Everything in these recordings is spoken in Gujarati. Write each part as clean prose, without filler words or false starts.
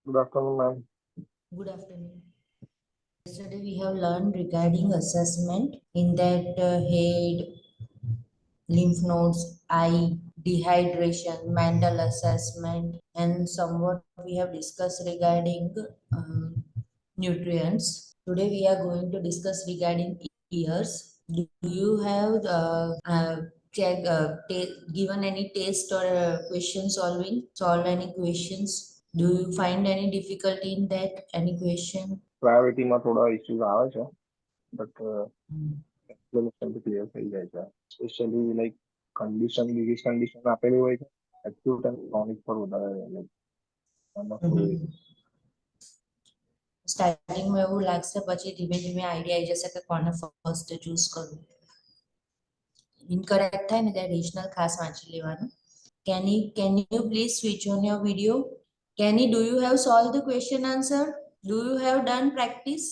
Good afternoon, ma'am. Good afternoon. Yesterday we have learned regarding assessment in that head, lymph nodes, eye, dehydration, mental assessment, and somewhat we have discussed regarding nutrients. Today we are going to discuss regarding ears. Do you have given any test or question solve any questions? Do you find any difficulty in that? Any question? Priorityમાં થોડા issues આવે છે, but explanation તો clear થઈ જાય છે. Especially like condition, disease condition આપેલી હોય છે, acute and chronic પર વધારે like એમાં થોડું સ્ટાર્ટિંગમાં એવું લાગશે, પછી ધીમે ધીમે આઈડિયા આવી જશે કે કોને ફર્સ્ટ ચૂઝ કરવું. ઇનકરેક્ટ થાય ને ત્યારે રિજનલ ખાસ વાંચી લેવાનું. Can you please switch on your video? Kenny, do you have solved the question answer? Do you have done practice?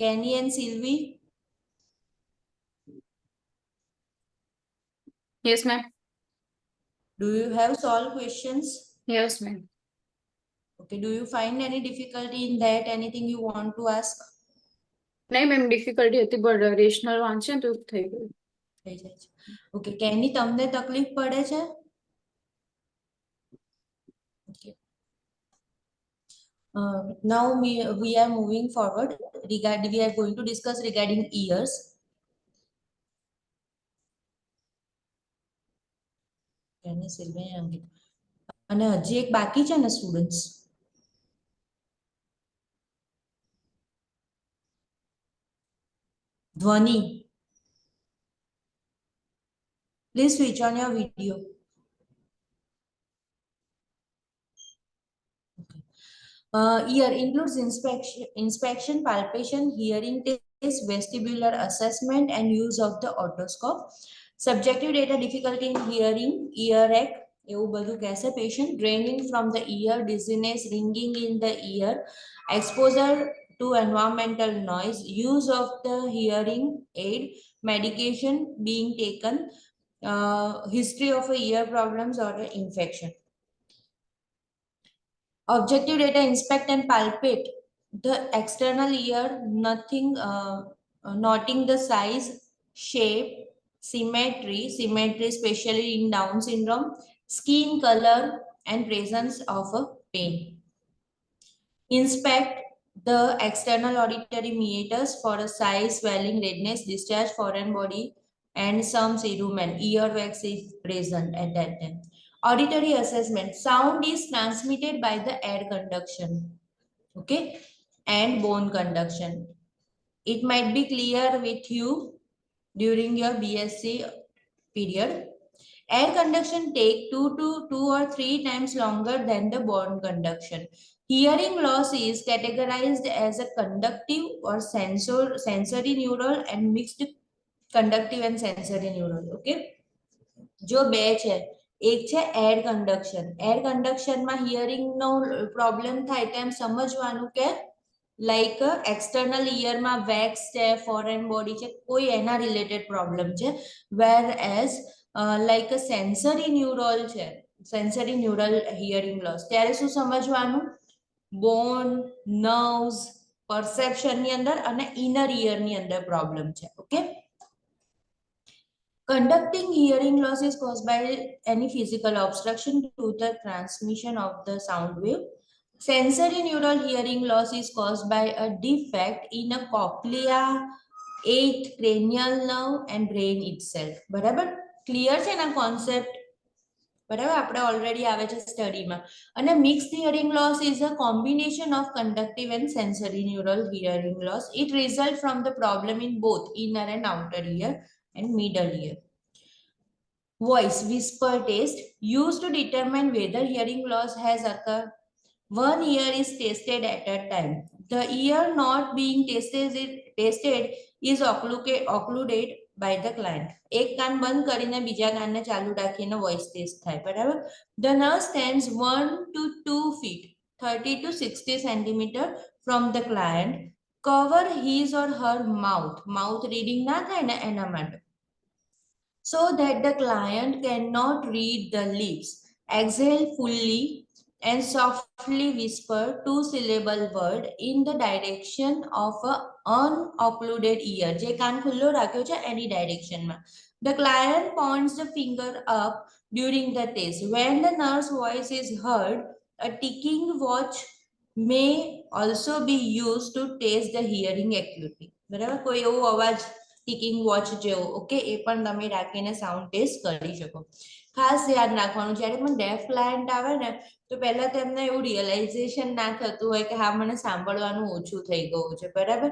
Kenny and Sylvie? Yes, ma'am. Do you have solved questions? Yes, ma'am. Okay, do you find any difficulty in that? Anything you want to ask? નહીં મેમ ડિફિકલ્ટી હતી બટ રેશનલ વાંચે તો થઈ ગયું. થઈ જાય છે. ઓકે, કેની તમને તકલીફ પડે છે? Okay. Now we are moving forward. We are going to discuss regarding ears. કેની સિલ્વી અંકિત અને હજી એક બાકી છે ને સ્ટુડન્ટ્સ. ધ્વનિ, please switch on your video. Ear includes inspection, palpation, hearing test, vestibular assessment, and use of the otoscope. Subjective data, difficulty in hearing, earache, એવું બધું કહેશે patient, draining from the ear, dizziness, ringing in the ear, exposure to environmental noise, use of the hearing aid, medication being taken, history of ear problems or infection. Objective data, inspect and palpate the external ear, noting the size, shape, symmetry especially in Down syndrome, skin color and presence of a pain. Inspect the external auditory meatus for a size, swelling, redness, discharge, foreign body and some cerumen, earwax is present at that time. Auditory assessment, sound is transmitted by the air conduction, okay, and bone conduction. It might be clear with you during your BSc period. Air conduction take 2 or 3 times longer than the bone conduction. Hearing loss is categorized as a conductive or sensory neural and mixed conductive and sensory neural. Okay, જો બે છે, એક છે એર કંડક્શન માં હિયરિંગ નો પ્રોબ્લેમ થાય તો એમ સમજવાનું કે લાઈક એક્સટર્નલ ઇયર માં વેક્સ છે, ફોરેન બોડી છે, કોઈ એના રિલેટેડ પ્રોબ્લેમ છે. વેર એઝ લાઈક સેન્સરી ન્યુરલ છે, સેન્સરી ન્યુરલ હિયરિંગ લોસ, ત્યારે શું સમજવાનું? બોન, નર્વ્સ, પરસેપ્શન ની અંદર અને ઇનર ઇયર ની અંદર પ્રોબ્લેમ છે. Okay, conducting hearing loss is caused by any physical obstruction to the transmission of the sound wave. Sensory neural hearing loss is caused by a defect in a cochlea, 8th cranial nerve and brain itself. બરાબર, ક્લિયર છે ના કોન્સેપ્ટ? બરાબર, આપણે ઓલરેડી આવે છે સ્ટડીમાં. અને mixed hearing loss is a combination of conductive and sensory neural hearing loss. It result from the problem in both inner and outer ear and middle ear. Voice whisper test used to determine whether hearing loss has occurred. One ear is tested at a time. The ear not being tested is occluded by the client. એક કાન બંધ કરીને બીજા કાનને ચાલુ રાખીને voice test થાય. બરાબર. The nurse stands 1 to 2 feet, 30 to 60 centimeter from the client. Cover his or her mouth reading ના થાય ને એના માટે, so that the client cannot read the lips. Exhale fully and softly whisper two-syllable word in the direction of a unoccluded ear. જે કાન ખુલ્લો રાખ્યો છે એની directionમાં. The client points the finger up during the test. When the nurse voice is heard, a ticking watch may also be used to test the hearing acuity. બરાબર, કોઈ એવો અવાજ ticking watch જેવો, ઓકે, એ પણ તમે રાખીને સાઉન્ડ ટેસ્ટ કરી શકો. ખાસ યાદ રાખવાનું, જ્યારે પણ ડેફ ક્લાયન્ટ આવે ને તો પહેલા તેમને એવું રિયલાઇઝેશન ના થતું હોય કે હા મને સાંભળવાનું ઓછું થઈ ગયું છે, બરાબર.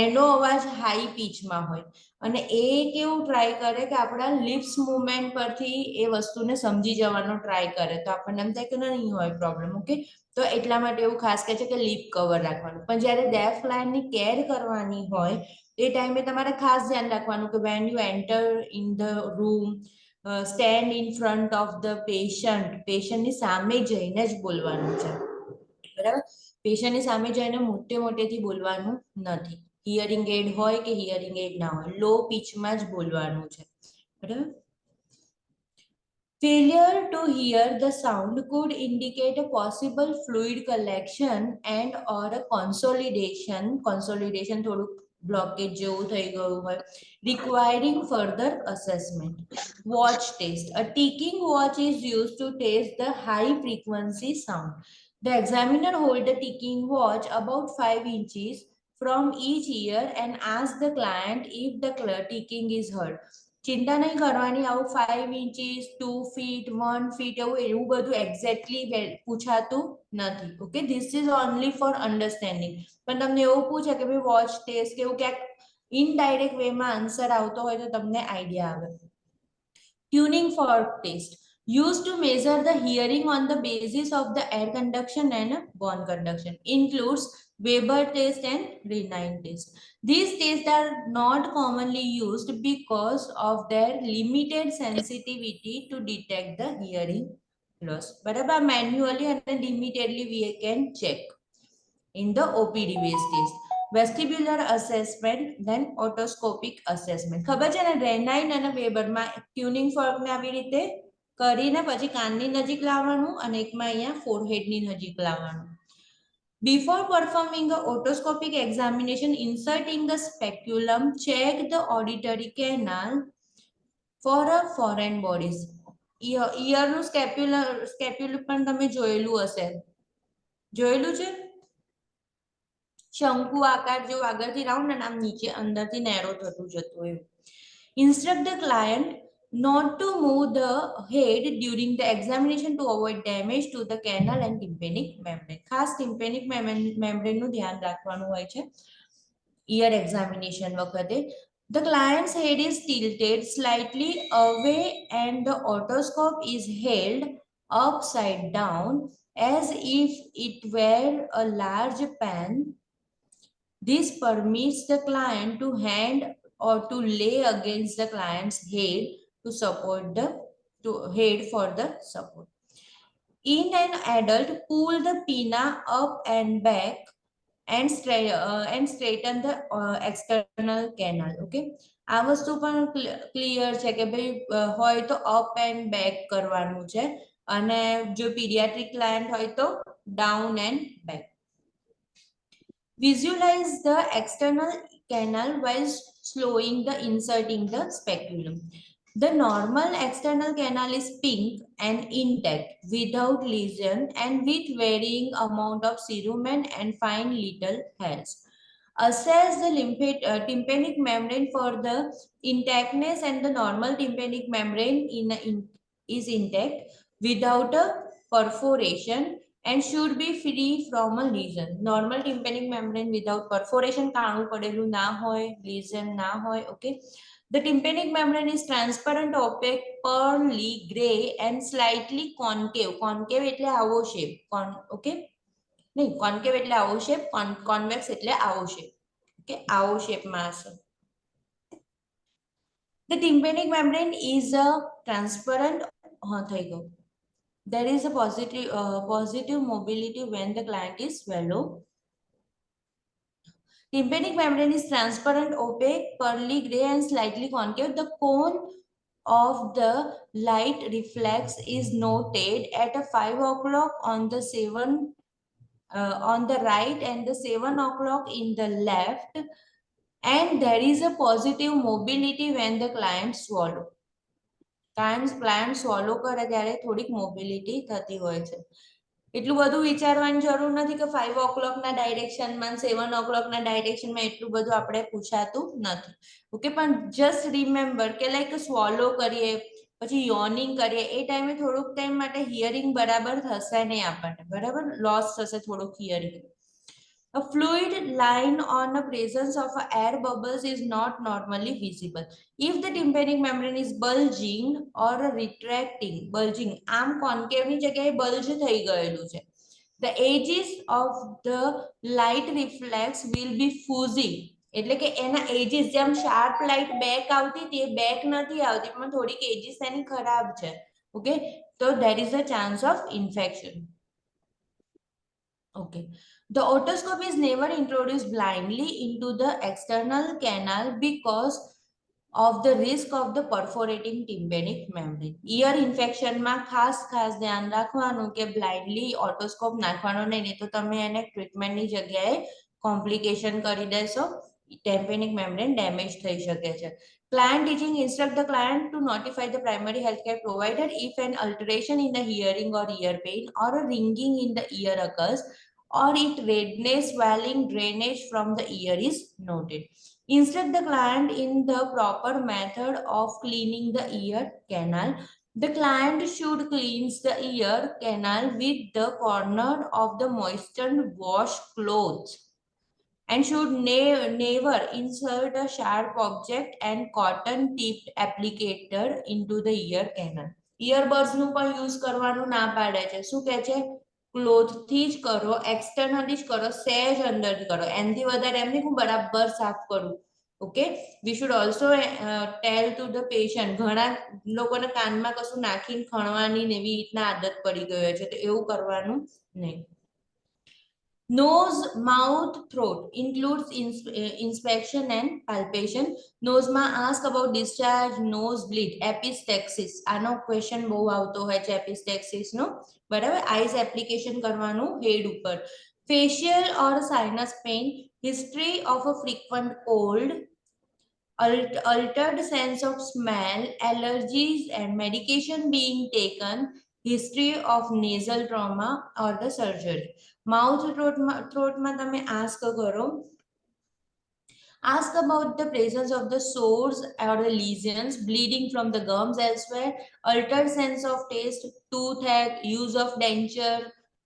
એનો અવાજ હાઈ પીચમાં હોય અને એ કેવું ટ્રાય કરે કે આપણા લિપ્સ મુવમેન્ટ પરથી એ વસ્તુને સમજી જવાનો ટ્રાય કરે, તો આપણને એમ થાય કે નહીં હોય પ્રોબ્લેમ, ઓકે. તો એટલા માટે એવું ખાસ કહે છે કે લિપ કવર રાખવાનું. પણ જ્યારે ડેફ ક્લાયન્ટની કેર કરવાની હોય એ ટાઈમે તમારે ખાસ ધ્યાન રાખવાનું કે when you enter in the room, stand in front of the પેશન્ટની સામે જઈને જ બોલવાનું છે, બરાબર. પેશન્ટની સામે જઈને મોટેથી બોલવાનું નથી. હિયરિંગ એડ હોય કે હિયરિંગ એડ ના હોય, લો પીચમાં જ બોલવાનું છે, બરાબર. Failure to hear the sound could indicate a possible fluid collection and or a consolidation થોડુંક બ્લોકેજ જેવું થઈ ગયું હોય, requiring further assessment. Watch test. A ticking watch is used to test the high frequency sound. The examiner holds the ticking watch about 5 inches from each ear and asks the client if the ticking is heard. ચિંતા નહીં કરવાની, આવું 5 inches 2 feet 1 feet એવું બધું એક્ઝેક્ટલી પૂછાતું નથી, okay. This is only for understanding. પણ તમને એવું પૂછે કે ભાઈ વોચ ટેસ્ટ કે એવું ક્યાંક ઇનડાયરેક્ટ વેમાં આન્સર આવતો હોય તો તમને આઈડિયા આવે. Tuning fork test used to measure the hearing on the basis of the air conduction and bone conduction, includes Weber test and Renine test. These tests are not commonly used because of their limited sensitivity to detect the hearing loss. બરાબર, manually and limitedly we can check in the OPD based test. Vestibular assessment, then otoscopic assessment. ખબર છે ને, રેનાઇન અને વેબરમાં ટ્યુનિંગ ફોર્કને આવી રીતે કરીને પછી કાનની નજીક લાવવાનું અને એકમાં અહીંયા ફોરહેડની નજીક લાવવાનું. Before performing a otoscopic examination, inserting the speculum, check the auditory canal for a foreign bodies. ઇયરનું સ્કેપ્યુલમ પણ તમે જોયેલું હશે, જોયેલું છે. શંકુ આકાર જેવું આગળથી રાઉન્ડ અને આમ નીચે અંદરથી નેરો થતું જતું એવું. Instruct the client not to move the head during the examination to avoid damage to the canal and tympanic membrane. ખાસ tympanic membrane નું ધ્યાન રાખવાનું હોય છે ear examination વખતે. The client's head is tilted slightly away and the otoscope is held upside down as if it were a large pan. This permits the client to hand or to lay against the client's head to support the head for the support. In an adult, pull the pinna up and back and straighten the external canal. Okay, આ વસ્તુ પણ ક્લિયર છે કે ભાઈ હોય તો અપ એન્ડ બેક કરવાનું છે અને જો પીડિયાટ્રિક ક્લાયન્ટ હોય તો down and back. Visualize the external canal while slowing the inserting the speculum. The normal external canal is pink and intact, without lesion and with varying amount of cerumen and fine little hairs. Assess the tympanic membrane for the intactness, and the normal tympanic membrane is intact without a perforation and should be free from a lesion. Normal tympanic membrane without perforation, કાણું પડેલું ના હોય, lesion ના હોય, okay. The tympanic membrane is transparent, opaque, pearly gray and slightly concave. Concave એટલે આવો shape, okay. નહીં, concave એટલે આવો shape, convex એટલે આવો shape, okay. આવો shapeમાં હશે. The tympanic membrane is a transparent, થઈ ગયું. There is a positive mobility when the client is swallow. Tympanic membrane is transparent, opaque, pearly gray and slightly concave. The cone of the light reflex is noted at a 5 o'clock on the 7 on the right and the 7 o'clock in the left, and there is a positive mobility when the client swallow. client swallow કરે ત્યારે થોડીક મોબિલિટી થતી હોય છે. એટલું બધું વિચારવાની જરૂર નથી કે 5 o'clock ના ડાયરેક્શનમાં 7 o'clock ના ડાયરેક્શનમાં એટલું બધું આપણે પૂછાતું નથી. ઓકે, પણ જસ્ટ રિમેમ્બર કે લાઈક સ્વોલો કરીએ પછી યોનિંગ કરીએ એ ટાઈમે થોડુંક ટાઈમ માટે હિયરિંગ બરાબર થશે નહીં આપણને, બરાબર લોસ થશે થોડુંક hearing. A fluid line on the presence of air bubbles is not normally visible. If the tympanic membrane is bulging or retracting, bulging, આમ concave ની જગ્યાએ bulge થઈ ગયેલું છે. The edges of the light reflex will be fuzzy. એટલે કે એના edges જેમ sharp light back આવતી હતી એ back નથી આવતી, પણ થોડીક edges એની ખરાબ છે. Okay, so there is a chance of infection. Okay. The otoscope is never introduced blindly into the external canal because of the risk of the perforating tympanic membrane. Ear infection માં ખાસ ધ્યાન રાખવાનું કે blindly otoscope નાખવાનો નહીં, તો તમે એને ટ્રીટમેન્ટ ની જગ્યાએ કોમ્પ્લિકેશન કરી દેશો, tympanic membrane damage થઈ શકે છે. Client teaching instruct the client to notify the primary healthcare provider if an alteration in the hearing or ear pain or a ringing in the ear occurs, or if redness, swelling, drainage from the ear is noted. Instruct the client in the proper method of cleaning the ear canal. The client should cleanse the ear canal with the corner of the moistened wash cloth and should never insert a sharp object and cotton tipped applicator into the ear canal. Earbuds નું પણ use કરવાનું ના પાડે છે. શું કહે છે? ક્લોથ થી જ કરો, એક્સટર્નલી જ કરો, સહેજ અંદરથી કરો, એનાથી વધારે એમ નહીં હું બરાબર સાફ કરું. Okay, we should also tell to the patient. ઘણા લોકોને કાનમાં કશું નાખીને ખણવાની ને એવી રીતના આદત પડી ગઈ હોય છે, તો એવું કરવાનું નહીં. Nose, mouth, throat includes inspection and palpation. Nose માં ask about discharge, nosebleed, epistaxis. આનો ક્વેશ્ચન બહુ આવતો હોય છે epistaxis નો, બરાબર. આઈસ એપ્લિકેશન કરવાનું હેડ ઉપર. Facial or sinus pain, history of a frequent cold, altered sense of smell, allergies and medication being taken, history of nasal trauma or the surgery. Mouth throat માં તમે ask કરો. Ask about the presence of the sores or the lesions, bleeding from the gums elsewhere, altered sense of taste, toothache, use of denture,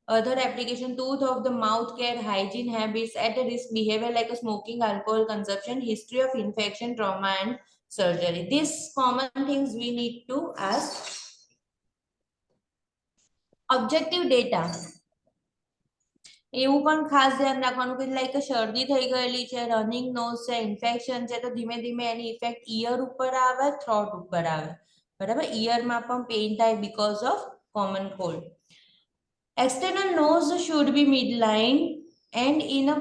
other application, tooth of the mouth care, hygiene habits, at a risk behavior like a smoking, alcohol consumption, history of infection, trauma and surgery. These common things we need to ask. Objective data. એવું પણ ખાસ ધ્યાન રાખવાનું કે લાઈક શરદી થઈ ગયેલી છે, રનિંગ નોઝ છે, ઇન્ફેક્શન છે, તો ધીમે ધીમે એની ઇફેક્ટ ઇયર ઉપર આવે, થ્રોટ ઉપર આવે, બરાબર. ઇયરમાં પણ પેઇન થાય because of common cold. External nose should be midline and in a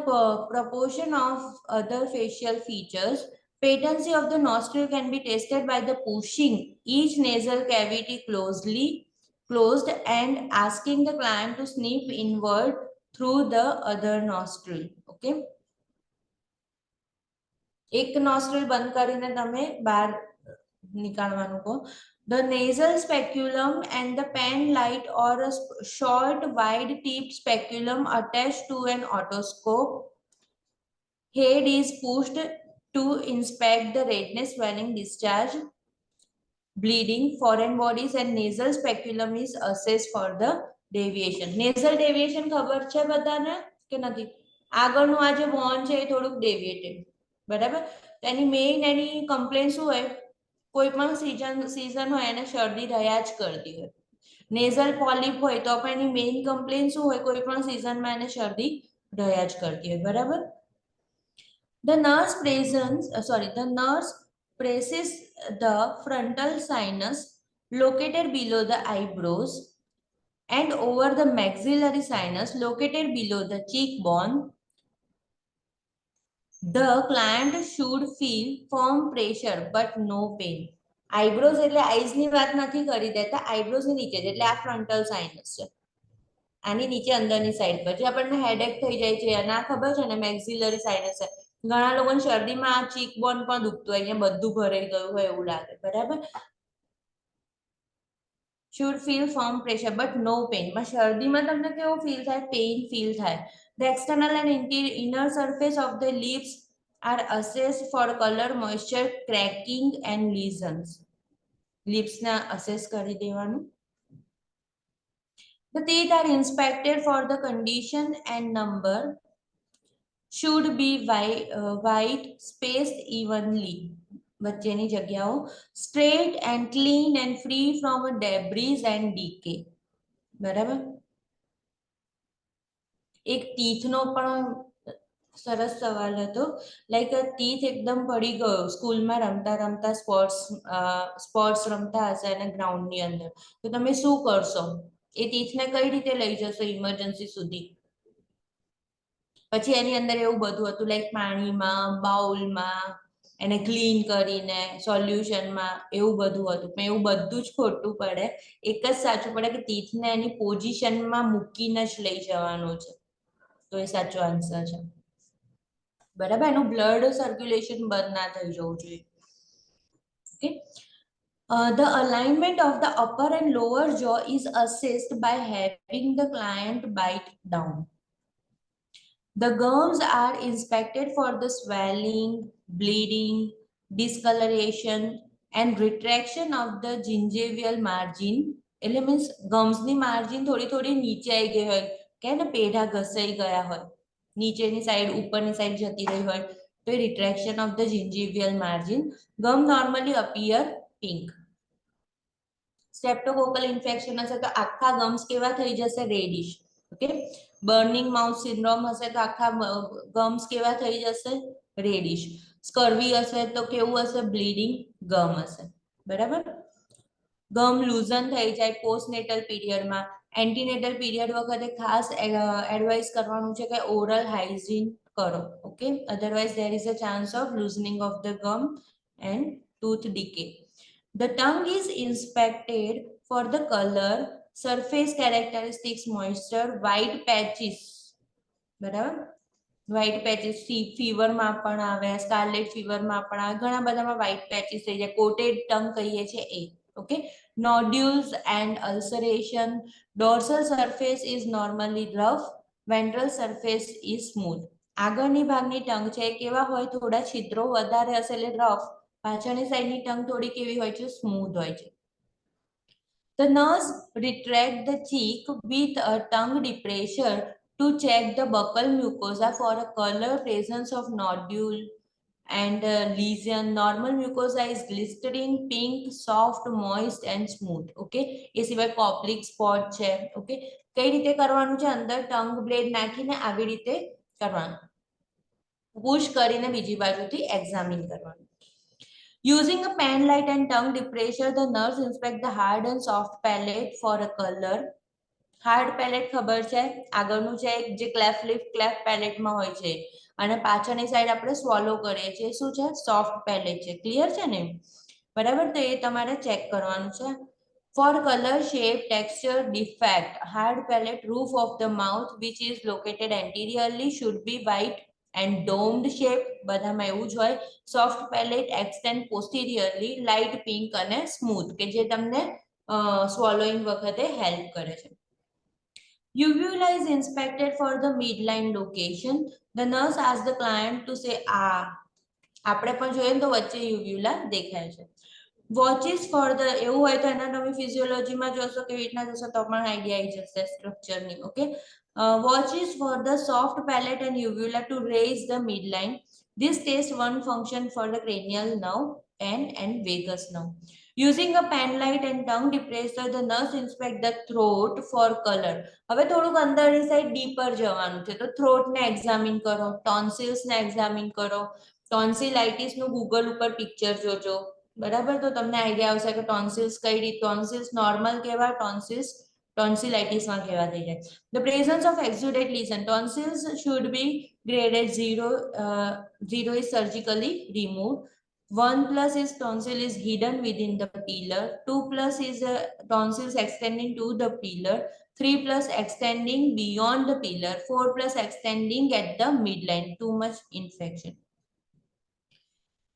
proportion of other facial features. Patency of the nostril can be tested by the pushing each nasal cavity closed and asking the client to sniff inward through the other nostril. Okay, એક nostril બંધ કરીને તમે બહાર નીકાળવાનું કહો. The nasal speculum and the pen light or a short wide tipped speculum attached to an otoscope head is pushed to inspect the redness, swelling, discharge, bleeding, foreign bodies, and nasal speculum is assessed for the deviation. Nasal deviation ખબર છે બધાને કે નથી? આગળનું આ જે બોન છે એ થોડુંક ડેવિએટેડ, બરાબર. એની મેઇન એની કમ્પ્લેન શું હોય? કોઈ પણ સીઝન હોય એને શરદી રહ્યા જ કરતી હોય. નેઝલ પોલિપ હોય તો પણ એની મેઇન કમ્પ્લેન શું હોય? કોઈ પણ સીઝનમાં એને શરદી રહ્યા જ કરતી હોય, બરાબર. The nurse presses the frontal sinus located below the eyebrows and over the maxillary sinus located below the cheekbone. The client should feel firm pressure but no pain. Eyebrows એટલે આઈઝ ની વાત નથી કરી દેતા, આઈબ્રોઝ ની નીચે જ, એટલે આ ફ્રન્ટલ સાઇનસ છે, આની નીચે અંદરની સાઈડ પર જે આપણને હેડેક થઈ જાય છે અને આ ખબર છે ને મેક્સિલરી સાઇનસ છે, ઘણા લોકોને શરદીમાં આ ચીક બોન પણ દુખતું હોય, અહીંયા બધું ભરાઈ ગયું હોય એવું લાગે, બરાબર. should feel firm pressure but no pain, માં શરદીમાં તમને કેવું ફીલ થાય? પેઇન ફીલ થાય. The external and inner surface of the lips are assessed for color, moisture, cracking and lesions. lips ના assess કરી દેવાનું. The teeth are inspected for the condition and number. Should be white, spaced evenly. વચ્ચેની જગ્યાઓ straight and clean and free from debris and decay. બરાબર. એક ટીથનો પણ સરસ સવાલ હતો, લાઈક ટીથ એકદમ પડી ગયો સ્કૂલમાં રમતા રમતા, સ્પોર્ટ્સ રમતા હશે અને ગ્રાઉન્ડની અંદર, તો તમે શું કરશો? એ ટીથને કઈ રીતે લઈ જશો ઇમરજન્સી સુધી? પછી એની અંદર એવું બધું હતું, લાઈક પાણીમાં, બાઉલમાં, એને ક્લીન કરીને સોલ્યુશનમાં, એવું બધું હતું. પણ એવું બધું જ ખોટું પડે, એક જ સાચું પડે કે ટીથને એની પોઝિશનમાં મૂકીને જ લઈ જવાનું છે, તો એ સાચો આન્સર છે, બરાબર. એનું બ્લડ સર્ક્યુલેશન બંધ ના થઈ જવું જોઈએ. Okay. The alignment of the upper and lower jaw is assessed by having the client bite down. The gums are inspected for the swelling, bleeding, discoloration and retraction of the gingival margin. એટલે મીન્સ ગમ્સની માર્જિન થોડી થોડી નીચે આવી ગઈ હોય, કે ને પેઢા ઘસાઈ ગયા હોય, નીચેની સાઈડ ઉપરની સાઈડ જતી રહી હોય, તો એ retraction of the gingival margin. Gum normally appear pink. Streptococcal infection હશે તો આખા ગમ્સ કેવા થઈ જશે? Reddish. Okay. Burning mouth syndrome હશે તો આખા ગમ્સ કેવા થઈ જશે? રેડિશ. સ્કર્વી હશે તો કેવું હશે? બ્લીડિંગ ગમ હશે, બરાબર. ગમ લૂઝન થઈ જાય પોસ્ટનેટલ પીરિયડમાં. એન્ટીનેટલ પીરિયડ વખતે ખાસ એડવાઇસ કરવાનું છે કે ઓરલ હાઇજીન કરો. Okay. Otherwise there is a chance of loosening of the gum and tooth decay. The tongue is inspected for the color, surface characteristics, moisture, white patches. બરાબર. વ્હાઇટ પેચીસ ફીવરમાં પણ આવે, સ્કાર્લેટ ફીવરમાં પણ આવે, ઘણા બધામાં વ્હાઇટ પેચીસ થઈ જાય, કોટેડ ટંગ કહીએ છીએ એ. Okay. Nodules and ulceration. Dorsal surface is normally rough, ventral surface is smooth. આગળની ભાગની ટંગ છે કેવા હોય? થોડા છિદ્રો વધારે હશે એટલે રફ. પાછળની સાઈડની ટંગ થોડી કેવી હોય છે? સ્મૂથ હોય છે. The nurse retract the cheek with a tongue depressor to check the buccal mucosa for a color, presence of nodule and lesion. Normal mucosa is glistering, pink, soft, moist and smooth. Okay. એ સિવાય કોપ્લિક સ્પોટ છે. ઓકે. કઈ રીતે કરવાનું છે? અંદર ટંગ બ્લેડ નાખીને આવી રીતે કરવાનું, પુશ કરીને બીજી બાજુથી એક્ઝામિન કરવાનું. Using a pen light and tongue depressor, the nurse inspect the hard and soft palate for a color. Hard palette ખબર છે, આગળનું છે જે ક્લેફ લિપ ક્લેફ પેલેટમાં હોય છે, અને પાછળની સાઈડ આપણે સ્વોલો કરીએ છીએ, શું છે? સોફ્ટ પેલેટ છે. ક્લિયર છે ને? બરાબર. તો એ તમારે ચેક કરવાનું છે. For color, shape, texture, defect, hard palate roof of the mouth which is located anteriorly should be white and domed shape. બધામાં એવું જ હોય. Soft palette extend posteriorly, light pink અને smooth, કે જે તમને સ્વોલોઈંગ વખતે હેલ્પ કરે છે. Uvula is inspected for the midline location. The nurse asks the client to say આપણે પણ જોઈએ ને તો વચ્ચે યુવ્યુલા દેખાય છે. Watches for the, એવું હોય તો એનાટોમી ફિઝિયોલોજીમાં જોશો કેવી રીતના જોશો તો પણ આઈડિયા આવી જશે સ્ટ્રક્ચરની. Okay. Watches for the soft palate and uvula to raise the midline. This test one function for the cranial nerve and vagus nerve. Using a pen light and tongue depressor, the nurse inspect the throat for color. હવે થોડુંક અંદરની સાઈડ ડીપર જવાનું છે, તો થ્રોટને એક્ઝામિન કરો, ટોન્સિલ્સને એક્ઝામિન કરો. ટોન્સિલાઇટિસનું ગૂગલ ઉપર પિક્ચર જોજો, બરાબર. તો તમને આઈડિયા આવશે કે ટોન્સિલ્સ કઈ રીતે, ટોન્સિલ્સ નોર્મલ કેવા, ટોન્સિલ્સ ટોન્સિલાઇટિસમાં કેવા થઈ જાય. The presence of exudate lesion. Tonsils should be graded 0. 0 is surgically removed. 1 plus is tonsil is hidden within the pillar. 2 plus is tonsils extending to the pillar. 3 plus extending beyond the pillar. 4 plus extending at the midline. Too much infection.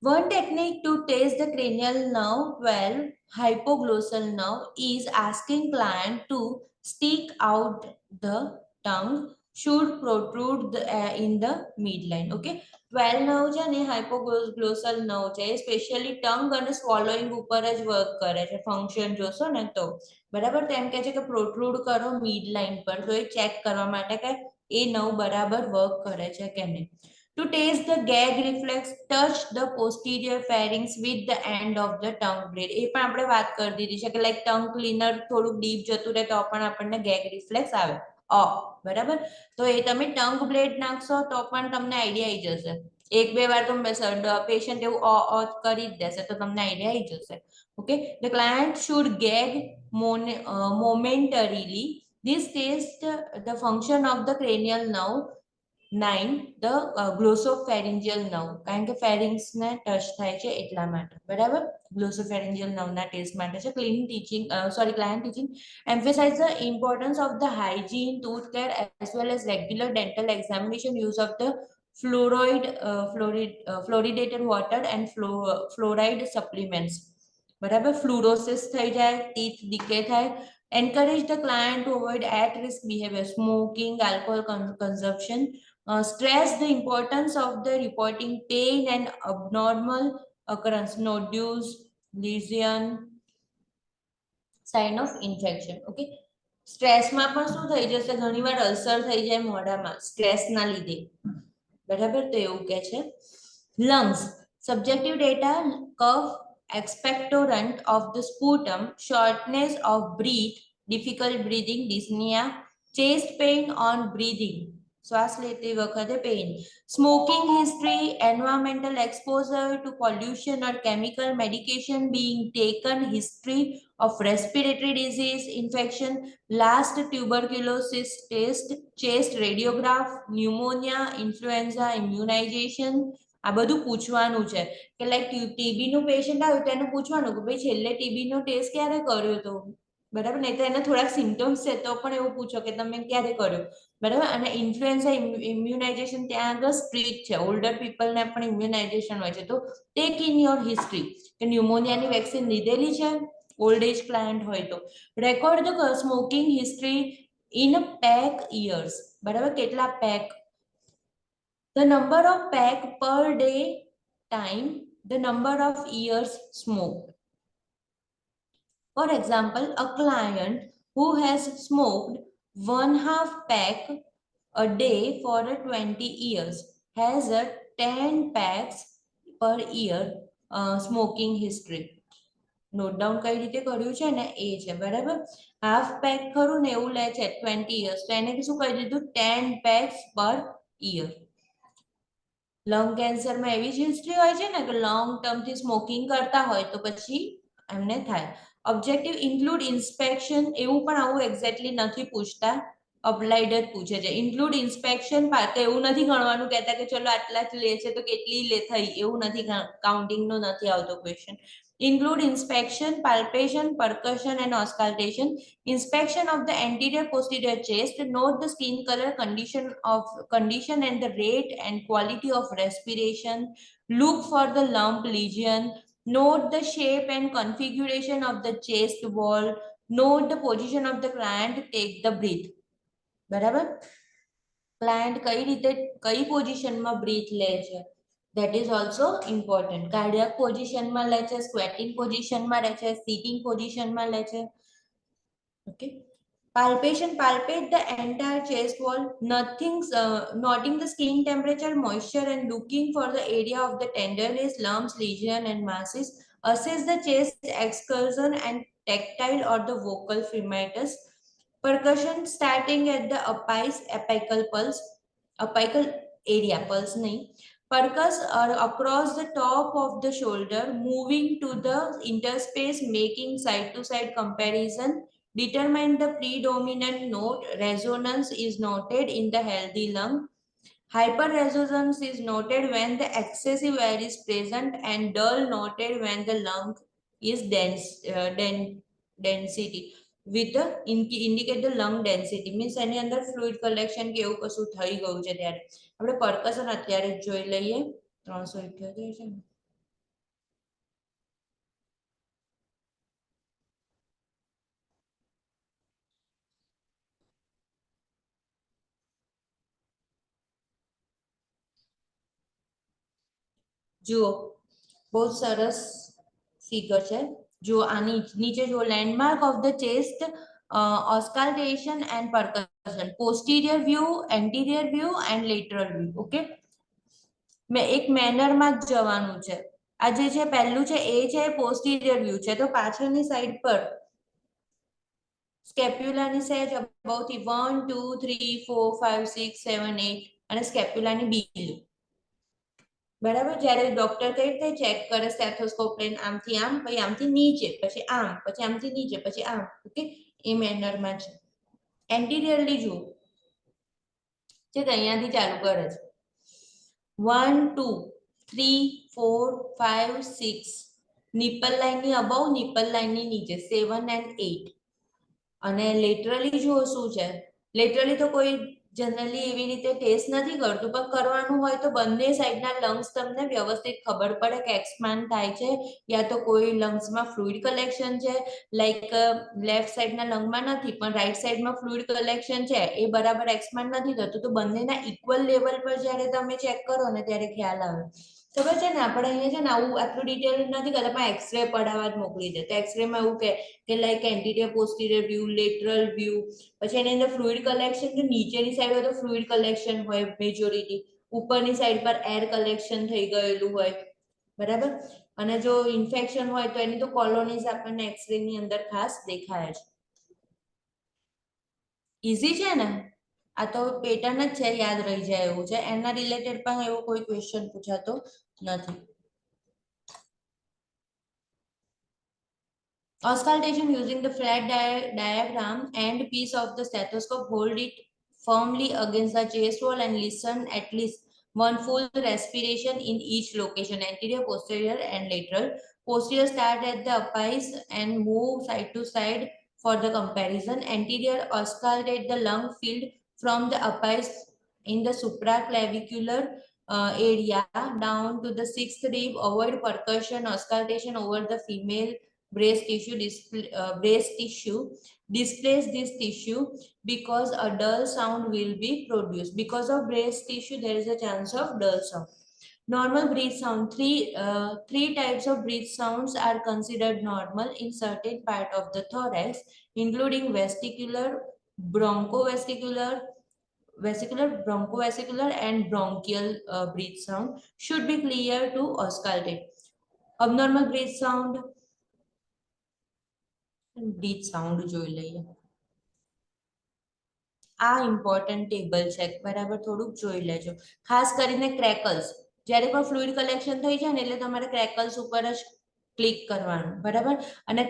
One technique to test the cranial nerve, well, hypoglossal nerve, is asking client to stick out the tongue should protrude in the midline. Okay, 12 nerve છે ને hypoglossal nerve છે એ સ્પેશિયલી ટંગ અને સ્વોલોઈંગ ઉપર જ વર્ક કરે છે. ફંક્શન જોશો ને તો બરાબર. તો એમ કહે છે કે પ્રોટ્રુડ કરો મિડ લાઇન પર, તો એ ચેક કરવા માટે કે એ નવ બરાબર વર્ક કરે છે કે નહીં. To taste the gag reflex, touch the posterior pharynx with the end of the tongue blade. એ પણ આપણે વાત કરી દીધી છે કે લાઈક ટંગ ક્લીનર થોડુંક ડીપ જતું રહે તો પણ આપણને ગેગ રિફ્લેક્સ આવે. બરાબર. તો એ તમે ટંગ બ્લેડ નાખશો તો પણ તમને આઈડિયા આવી જશે. એક બે વાર તો પેશન્ટ એવું કરી જ દેશે તો તમને આઈડિયા આવી જશે. Okay, the client should gag momentarily. This tests the function of the cranial nerve 9, the glossopharyngeal nerve, કારણ કે pharynx ને ટચ થાય છે એટલા માટે. બરાબર. Glossopharyngeal nerve ના ટેસ્ટ માટે છે. Client teaching emphasize the importance of the hygiene, tooth care as well as regular dental examination, use of the fluoridated water and fluoride supplements. બરાબર. ફ્લુરોસિસ થઈ જાય, teeth decay થાય. Encourage the client to avoid at-risk behavior, smoking, alcohol consumption. Stress the importance of the reporting pain and abnormal occurrence, nodules, lesion, sign of infection. Okay, સ્ટ્રેસમાં પણ શું થઈ જશે, ઘણીવાર અલ્સર થઈ જાય મોઢામાં સ્ટ્રેસના લીધે. બરાબર. તો એવું કે છે. Lungs, subjective data, cough, expectorant of the sputum, shortness of breath, difficult breathing, dyspnea, chest pain on breathing, શ્વાસ લેતી વખતે pain, smoking history, environmental exposure to pollution or chemical medication being taken, history of respiratory disease, infection, last tuberculosis test, chest radiograph, pneumonia, influenza, immunization. આ બધું પૂછવાનું છે કે લાઈક ટીબી નું પેશન્ટ આવ્યું તો એને પૂછવાનું કે ભાઈ છેલ્લે ટીબી નો ટેસ્ટ ક્યારે કર્યો હતો. બરાબર. નહીં તો એને થોડાક સિમ્ટમ્સ છે તો પણ એવું પૂછો કે તમે ક્યારે કર્યો. બરાબર. અને ઇન્ફ્લુએન્ઝા ઇમ્યુનાઇઝેશન ત્યાં આગળ સ્ટ્રીક્ટ છે. ઓલ્ડર પીપલને પણ ઇમ્યુનાઇઝેશન હોય છે. તો ટેક ઇન યોર હિસ્ટ્રી કે ન્યુમોનિયાની વેક્સિન લીધેલી છે ઓલ્ડ એજ ક્લાયન્ટ હોય તો. Record the smoking history in pack years. બરાબર. કેટલા pack, the number of pack per day time, the number of years smoked. For example, a client who has smoked 1/2 pack a day for 20 years has a 10 packs per year smoking history. Note down કઈ રીતે કર્યું છે ને એ છે. બરાબર. હાફ પેક ખરું ને એવું લે છે 20 years, તો એને શું કહી દીધું 10 packs per year. લંગ કેન્સરમાં એવી જ હિસ્ટ્રી હોય છે ને કે લોંગ ટર્મથી સ્મોકિંગ કરતા હોય તો પછી એમને થાય. ઓબ્જેક્ટિવ ઇન્ક્લુડ ઇન્સ્પેક્શન, એવું પણ આવું એક્ઝેક્ટલી નથી પૂછતા, અપ્લાઇડ જ પૂછે છે. ઇન્ક્લુડ ઇન્સ્પેક્શન, એવું નથી ગણવાનું કહેતા કે ચલો આટલા જ લે છે તો કેટલી લે થઈ, એવું નથી, કાઉન્ટિંગનો નથી આવતો question. Include inspection, palpation, percussion and auscultation. Inspection of the anterior posterior chest. Note the skin color, condition and the rate and quality of respiration. Look for the lump lesion. Note the shape and configuration of the chest wall. Note the position of the client. Take the breath. બરાબર. ક્લાયન્ટ કઈ રીતે કઈ પોઝિશનમાં બ્રીથ લે છે, that is also important. Cardiac પોઝિશનમાં લે છે, સ્ક્વેટિંગ પોઝિશનમાં લે છે, સિટિંગ પોઝિશનમાં લે છે. Okay. Palpation, palpate the entire chest wall, noting the skin temperature, moisture and looking for the area of the tenderness, lumps, lesion and masses. Assess the chest excursion and tactile or the vocal fremitus. Percussion, starting at the apical pulse, apical area, pulse nahi. Percuss across the top of the shoulder, moving to the interspace, making side-to-side comparison. Determine the predominant note. Resonance is noted in the healthy lung. Hyperresonance is noted when the excessive air is present and dull noted when the lung is density with the indicate the lung density means એની અંદર fluid collection કે એવું કશું થઈ ગયું છે ત્યારે આપણે percussion અત્યારે જ જોઈ લઈએ 378 છે ને જુઓ બહુ સરસ ફિગર છે જો આની નીચે જો landmark of the chest auscultation and percussion posterior view anterior view and lateral view okay મેં એક મેનરમાં જ જવાનું છે આ જે છે પહેલું છે એ છે પોસ્ટિરિયર વ્યૂ છે તો પાછળની સાઈડ પર સ્કેપ્યુલાની સહેજ અબાઉથી 1 2 3 4 5 6 7 8 અને સ્કેપ્યુલાની બીલ બરાબર જ્યારે ડોક્ટર કઈ રીતે ચેક કરે સ્ટેથોસ્કોપ લઈને આમથી આમ પછી આમથી નીચે પછી આમ પછી આમથી નીચે પછી આમ ઓકે એ મેનરમાં છે એન્ટિરિયરલી જુઓ જે અહીંયાથી ચાલુ કરે છે 1 2 3 4 5 6 નિપલ લાઈનની અબાઉ નિપલ લાઈનની નીચે 7 and 8 અને લેટરલી જુઓ શું છે લેટરલી તો કોઈ જનરલી એવી રીતે ટેસ્ટ નથી કરતું પણ કરવાનું હોય તો બંને સાઈડના લંગ્સ તમને વ્યવસ્થિત ખબર પડે કે એક્સપાન્ડ થાય છે યા તો કોઈ લંગ્સમાં ફ્લુઇડ કલેક્શન છે લાઈક લેફ્ટ સાઈડના લંગમાં નથી પણ રાઈટ સાઈડમાં ફ્લુઇડ કલેક્શન છે એ બરાબર એક્સપાન્ડ નથી થતું તો બંનેના ઇક્વલ લેવલ પર જ્યારે તમે ચેક કરો ને ત્યારે ખ્યાલ આવે ખબર છે ને આપણે અહીંયા છે ને આવું આટલું ડિટેલ નથી કરતા પણ એક્સરે પડાવવા જ મોકલી દે તો એક્સરેમાં એવું કે like anterior પોસ્ટિરિયર view lateral view પછી એની અંદર ફ્લુઇડ કલેક્શન જો નીચેની સાઈડ હોય તો ફ્લુઇડ કલેક્શન હોય મેજોરિટી ઉપરની સાઈડ પર એર કલેક્શન થઈ ગયેલું હોય બરાબર અને જો ઇન્ફેક્શન હોય તો એની તો કોલોનીઝ આપણને એક્સરે ની અંદર ખાસ દેખાય છે ઈઝી છે ને આ તો પેટર્ન જ છે યાદ રહી જાય એવું છે એના રિલેટેડ પણ એવો કોઈ ક્વેશ્ચન પૂછાતો નથી Auscultation using the flat diagram and piece of the stethoscope, hold it firmly against the chest wall and listen at least one full respiration in each location, anterior, posterior and lateral. Posterior start at the apice and move side to side for the comparison. Anterior auscultate the lung field from the apice in the supraclavicular area down to the sixth rib. Avoid percussion auscultation over the female breast tissue displace this tissue because a dull sound will be produced because of breast tissue there is a chance of dull sound normal breath sound three types of breath sounds are considered normal in certain part of the thorax including vesicular bronchovesicular and bronchial breath sound should be clear to auscultate abnormal breath sound breath sound જોઈ લઈએ આ ઇમ્પોર્ટન્ટ ટેબલ છે બરાબર થોડુંક જોઈ લેજો ખાસ કરીને ક્રેકલ્સ જ્યારે પણ ફ્લુઇડ કલેક્શન થઈ જાય ને એટલે તમારે ક્રેકલ્સ ઉપર જ ક્લિક કરવાનું બરાબર અને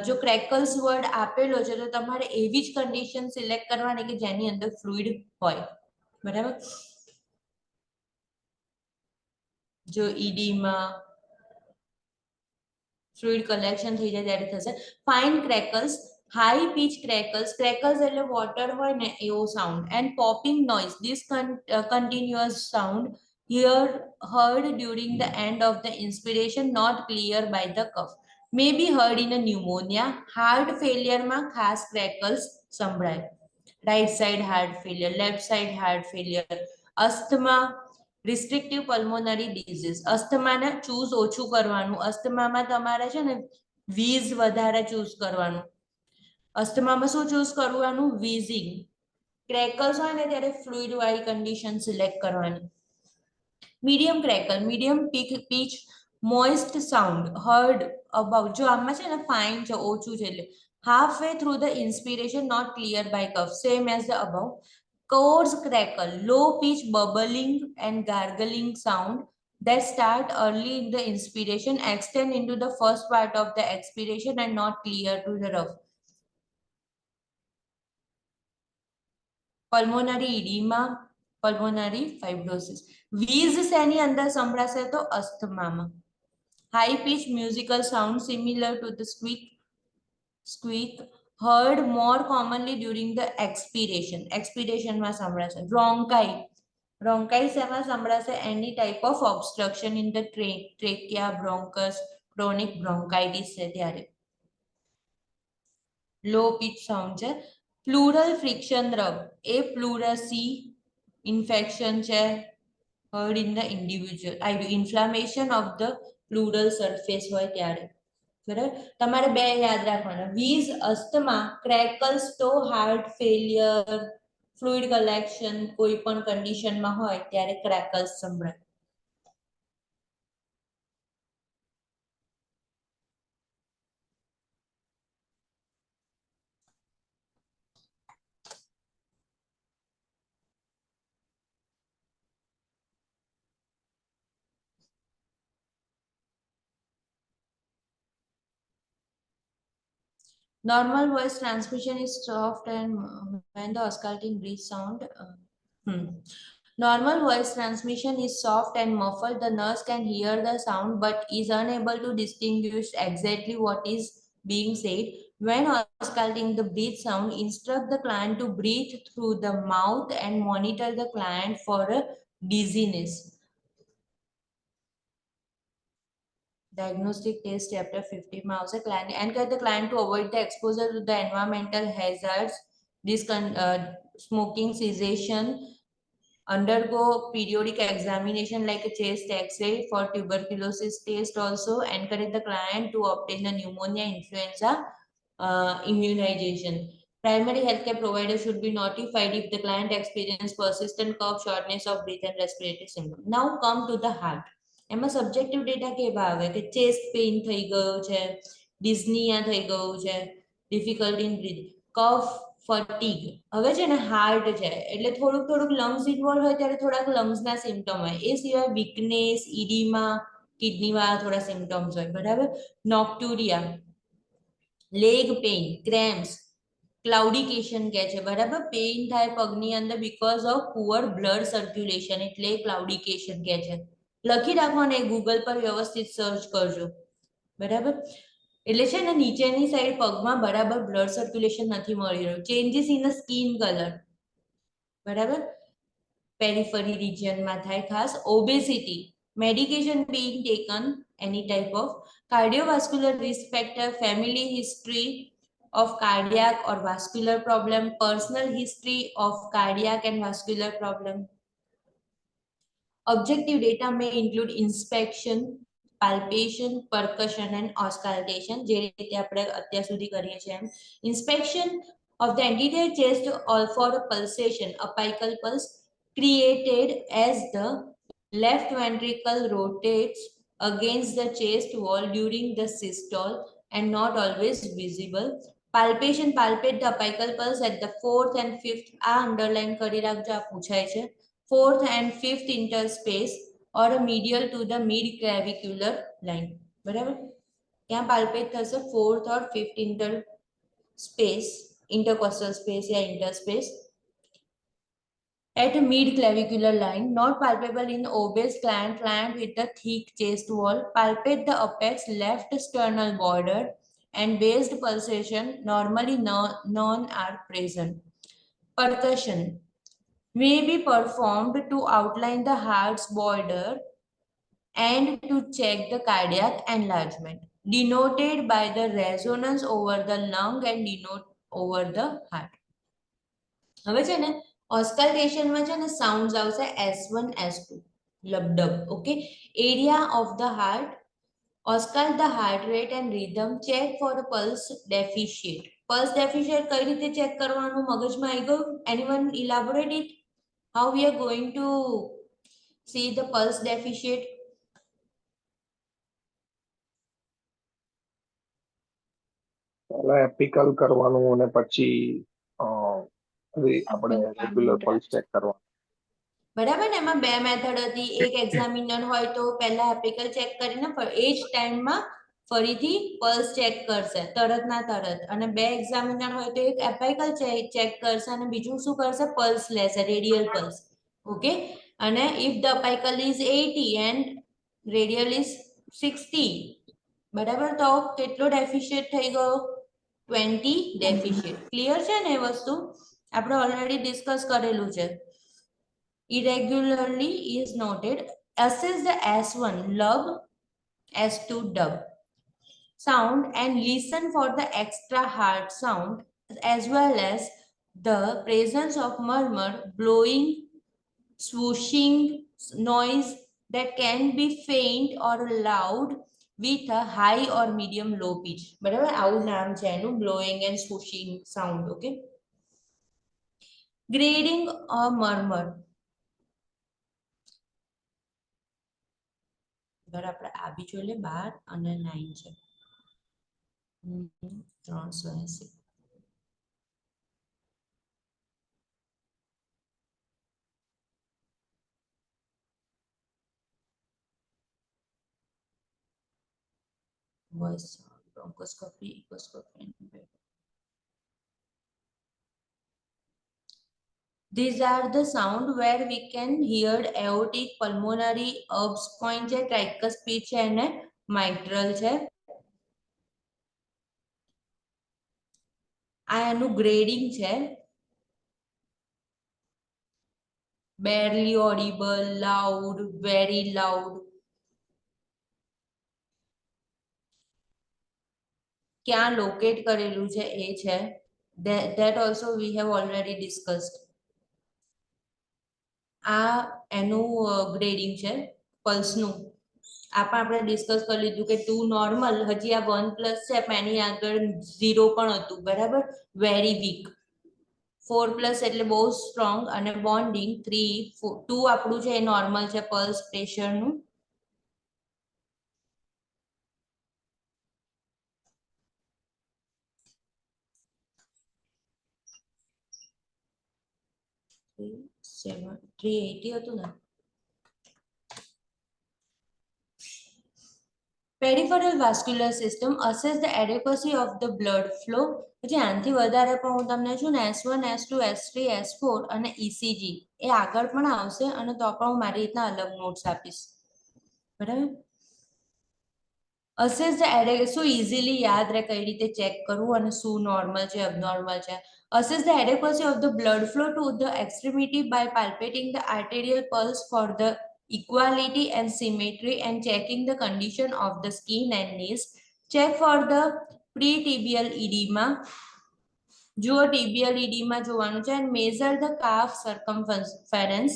જો ક્રેકલ્સ વર્ડ આપેલો છે તો તમારે એવી જ કન્ડિશન સિલેક્ટ કરવાની કે જેની અંદર ફ્લુઇડ હોય બરાબર જો ઈડીમાં ફ્લુઇડ કલેક્શન થઈ જાય ત્યારે થશે ફાઇન ક્રેકલ્સ હાઈ પીચ ક્રેકલ્સ એટલે વોટર હોય ને એવો sound and popping noise this continuous sound heard during the end of the inspiration not clear by the cough may be heard in a pneumonia heart failure માં ખાસ ક્રેકલ્સ સંભળાય right side heart failure left side heart failure asthma restrictive pulmonary disease અસ્થમાને ચૂઝ ઓછું કરવાનું અસ્થમામાં તમારે છે ને વીઝ વધારે ચૂઝ કરવાનું અસ્થમામાં શું ચૂઝ કરવાનું વીઝિંગ ક્રેકલ્સ હોય ને ત્યારે ફ્લુઇડ વાળી કન્ડિશન સિલેક્ટ કરવાની medium crackle medium pitch moist sound heard about જો આમાં છે ને ફાઇન છે ઓછું છે એટલે halfway through the inspiration not clear by cough same as the above coarse crackle low pitch bubbling and gargling sound that start early in the inspiration extend into the first part of the expiration and not clear to the rough pulmonary edema pulmonary fibrosis. Wheeze શેની અંદર સંભળાશે તો અસ્થમામાં. High pitch musical sound similar to the squeak heard more commonly during the expiration માં સંભળાશે. બ્રોન્કાઈ શેમાં સંભળાશે? Any type of obstruction in the trachea, bronchus, chronic bronchitis છે ત્યારે. લો પીચ સાઉન્ડ છે. પ્લુરલ ફ્રિક્શન રબ એ પ્લુરસી ઇન્ફેક્શન છે. heard in the individual inflammation of the pleural surface હોય ત્યારે. બરાબર, તમારે બે યાદ રાખવાના. વીઝ અસ્થમા, ક્રેકલ્સ તો હાર્ટ ફેલિયર, ફ્લુઇડ કલેક્શન કોઈ પણ કન્ડિશનમાં હોય ત્યારે ક્રેકલ્સ સંભળાય. Normal voice transmission is soft and when the ausculting breath sound. Normal voice transmission is soft and muffled. The nurse can hear the sound but is unable to distinguish exactly what is being said. When ausculting the breath sound, instruct the client to breathe through the mouth and monitor the client for a dizziness. Diagnostic test chapter 50 માં આવશે. Client encourage the client to avoid the exposure to the environmental hazards, smoking cessation, undergo periodic examination like a chest x-ray for tuberculosis test. Also encourage the client to obtain the pneumonia, influenza immunization. Primary healthcare provider should be notified if the client experiences persistent cough, shortness of breath and respiratory symptoms. Now come to the heart. એમાં સબ્જેક્ટિવ ડેટા કેવા આવે કે ચેસ્ટ પેઇન થઈ ગયો છે, ડિસ્નિયા થઈ ગયું છે, difficulty in breath, cough, fatigue. હવે છે ને હાર્ટ છે એટલે થોડુંક લંગ્સ ઇન્વોલ્વ હોય ત્યારે થોડાક લંગ્સના સિમ્પટમ હોય. એ સિવાય વીકનેસ, ઇડીમા, કિડનીવાળા થોડા સિમ્પટમ્સ હોય. બરાબર. નોક્ટુરિયા, લેગ પેઇન, ક્રેમ્પ્સ, ક્લાઉડિકેશન કહે છે. બરાબર, પેઇન થાય પગની અંદર because of poor blood circulation એટલે ક્લાઉડિકેશન કહે છે. લખી રાખવાને ગૂગલ પર વ્યવસ્થિત સર્ચ કરજો. બરાબર, એટલે છે ને નીચેની સાઈડ પગમાં બરાબર બ્લડ સર્ક્યુલેશન નથી મળી રહ્યું. Changes in skin colour. બરાબર, પેરિફરી રિજિયનમાં થાય ખાસ. Obesity, medication being taken, any type of cardiovascular risk factor, family history of cardiac or vascular problem, personal history of cardiac and vascular problem. Objective data may include inspection, palpation, percussion and auscultation. જે રીતે આપણે અત્યાર સુધી કરીએ છીએ એમ. Inspection of the anterior chest or for a pulsation, apical pulse created as the left ventricle rotates against the chest wall during the systole and not always visible. Palpation, palpate the apical pulse at the 4th and 5th. આ underline કરી રાખજો, આ પૂછાય છે. 4th and 5th interspace or a medial to the mid-clavicular line. બરાબર, ત્યાં palpate થશે 4th or 5th interspace, intercostal space या interspace at mid-clavicular line. Not palpable in obese client with the thick chest wall. Palpate the apex left sternal border and based pulsation. Normally none are present. Percussion may be performed to outline the heart's border and to check the cardiac enlargement, denoted by the resonance over the lung and denote over the heart. હવે છે ને ઓસ્કલ્ટેશનમાં છે ને સાઉન્ડ્સ આવશે S1 S2 lub dub. Okay, area of the heart, auscult the heart rate and rhythm, check for a pulse deficit. Pulse deficit કઈ રીતે ચેક કરવાનું મગજમાં આવી ગયું? Anyone elaborate it? How we are going to see the pulse deficit? પહેલા એપિકલ કરવાનું અને પછી આપણે રેગ્યુલર પલ્સ ચેક કરવાનું. બરાબર ને, એમાં બે મેથડ હતી. એક એક્ઝામિનર હોય તો પહેલા એપિકલ ચેક કરીને એ જ ટાઈમમાં ફરીથી પલ્સ ચેક કરશે તરત ના તરત. અને બે એક્ઝામિનર હોય તો એક એપિકલ ચેક કરશે અને બીજું શું કરશે? પલ્સ લેશે, રેડિયલ પલ્સ. Okay, અને if the apical is 80 and radial is 60, બરાબર, તો કેટલો ડેફિશિયટ થઈ ગયો? 20 ડેફિશિયટ. ક્લિયર છે ને એ વસ્તુ? આપણે ઓલરેડી ડિસ્કસ કરેલું છે. irregularly is noted. Assess the S1 lub, S2 dub sound and listen for the extra hard sound as well as the presence of murmur, blowing, swooshing noise that can be faint or loud with a high or medium low pitch. બરાબર, આવું નામ છે એનું, blowing and swooshing sound. Okay, grading or murmur. બરાબર, આ બી જોઈ લે, 12 અને 9 છે. 380. Voice sound, bronchoscopy, echoscopy, and these are the sound where we can hear aortic, pulmonary, Erb's point છે, tricuspid છે અને mitral છે. આ એનું ગ્રેડિંગ છે. barely audible, loud, very loud. ક્યાં લોકેટ કરેલું છે એ છે, that also we have already discussed. આ એનું ગ્રેડિંગ છે પલ્સનું. આ પણ આપણે ડિસ્કસ કરી લીધું કે 2 નોર્મલ, હજી આ 1 પ્લસ છે પણ એની આગળ 0 પણ હતું. બરાબર, વેરી વીક. 4 પ્લસ એટલે બહુ સ્ટ્રોંગ અને બોન્ડિંગ. 2 આપણું છે એ નોર્મલ છે પલ્સ પ્રેશરનું. સેવન 380 હતું ને. Peripheral vascular system assess the adequacy of the blood flow. પછી આનાથી વધારે પણ હું તમને છું ને S1, S2, S3, S4 અને ECG એ આગળ પણ આવશે અને તો પણ હું મારી રીતના અલગ નોટ્સ આપીશ. બરાબર, assess the adequacy, શું ઇઝીલી યાદ રહે કઈ રીતે ચેક કરવું અને શું નોર્મલ છે અબનોર્મલ છે. Assess the adequacy of the blood flow to the extremity by palpating the arterial pulse for the equality and symmetry and checking the condition of the skin and knees. Check for the pre-tibial edema. જુઓ, tibial edema જોવાનું છે. and measure the calf circumference,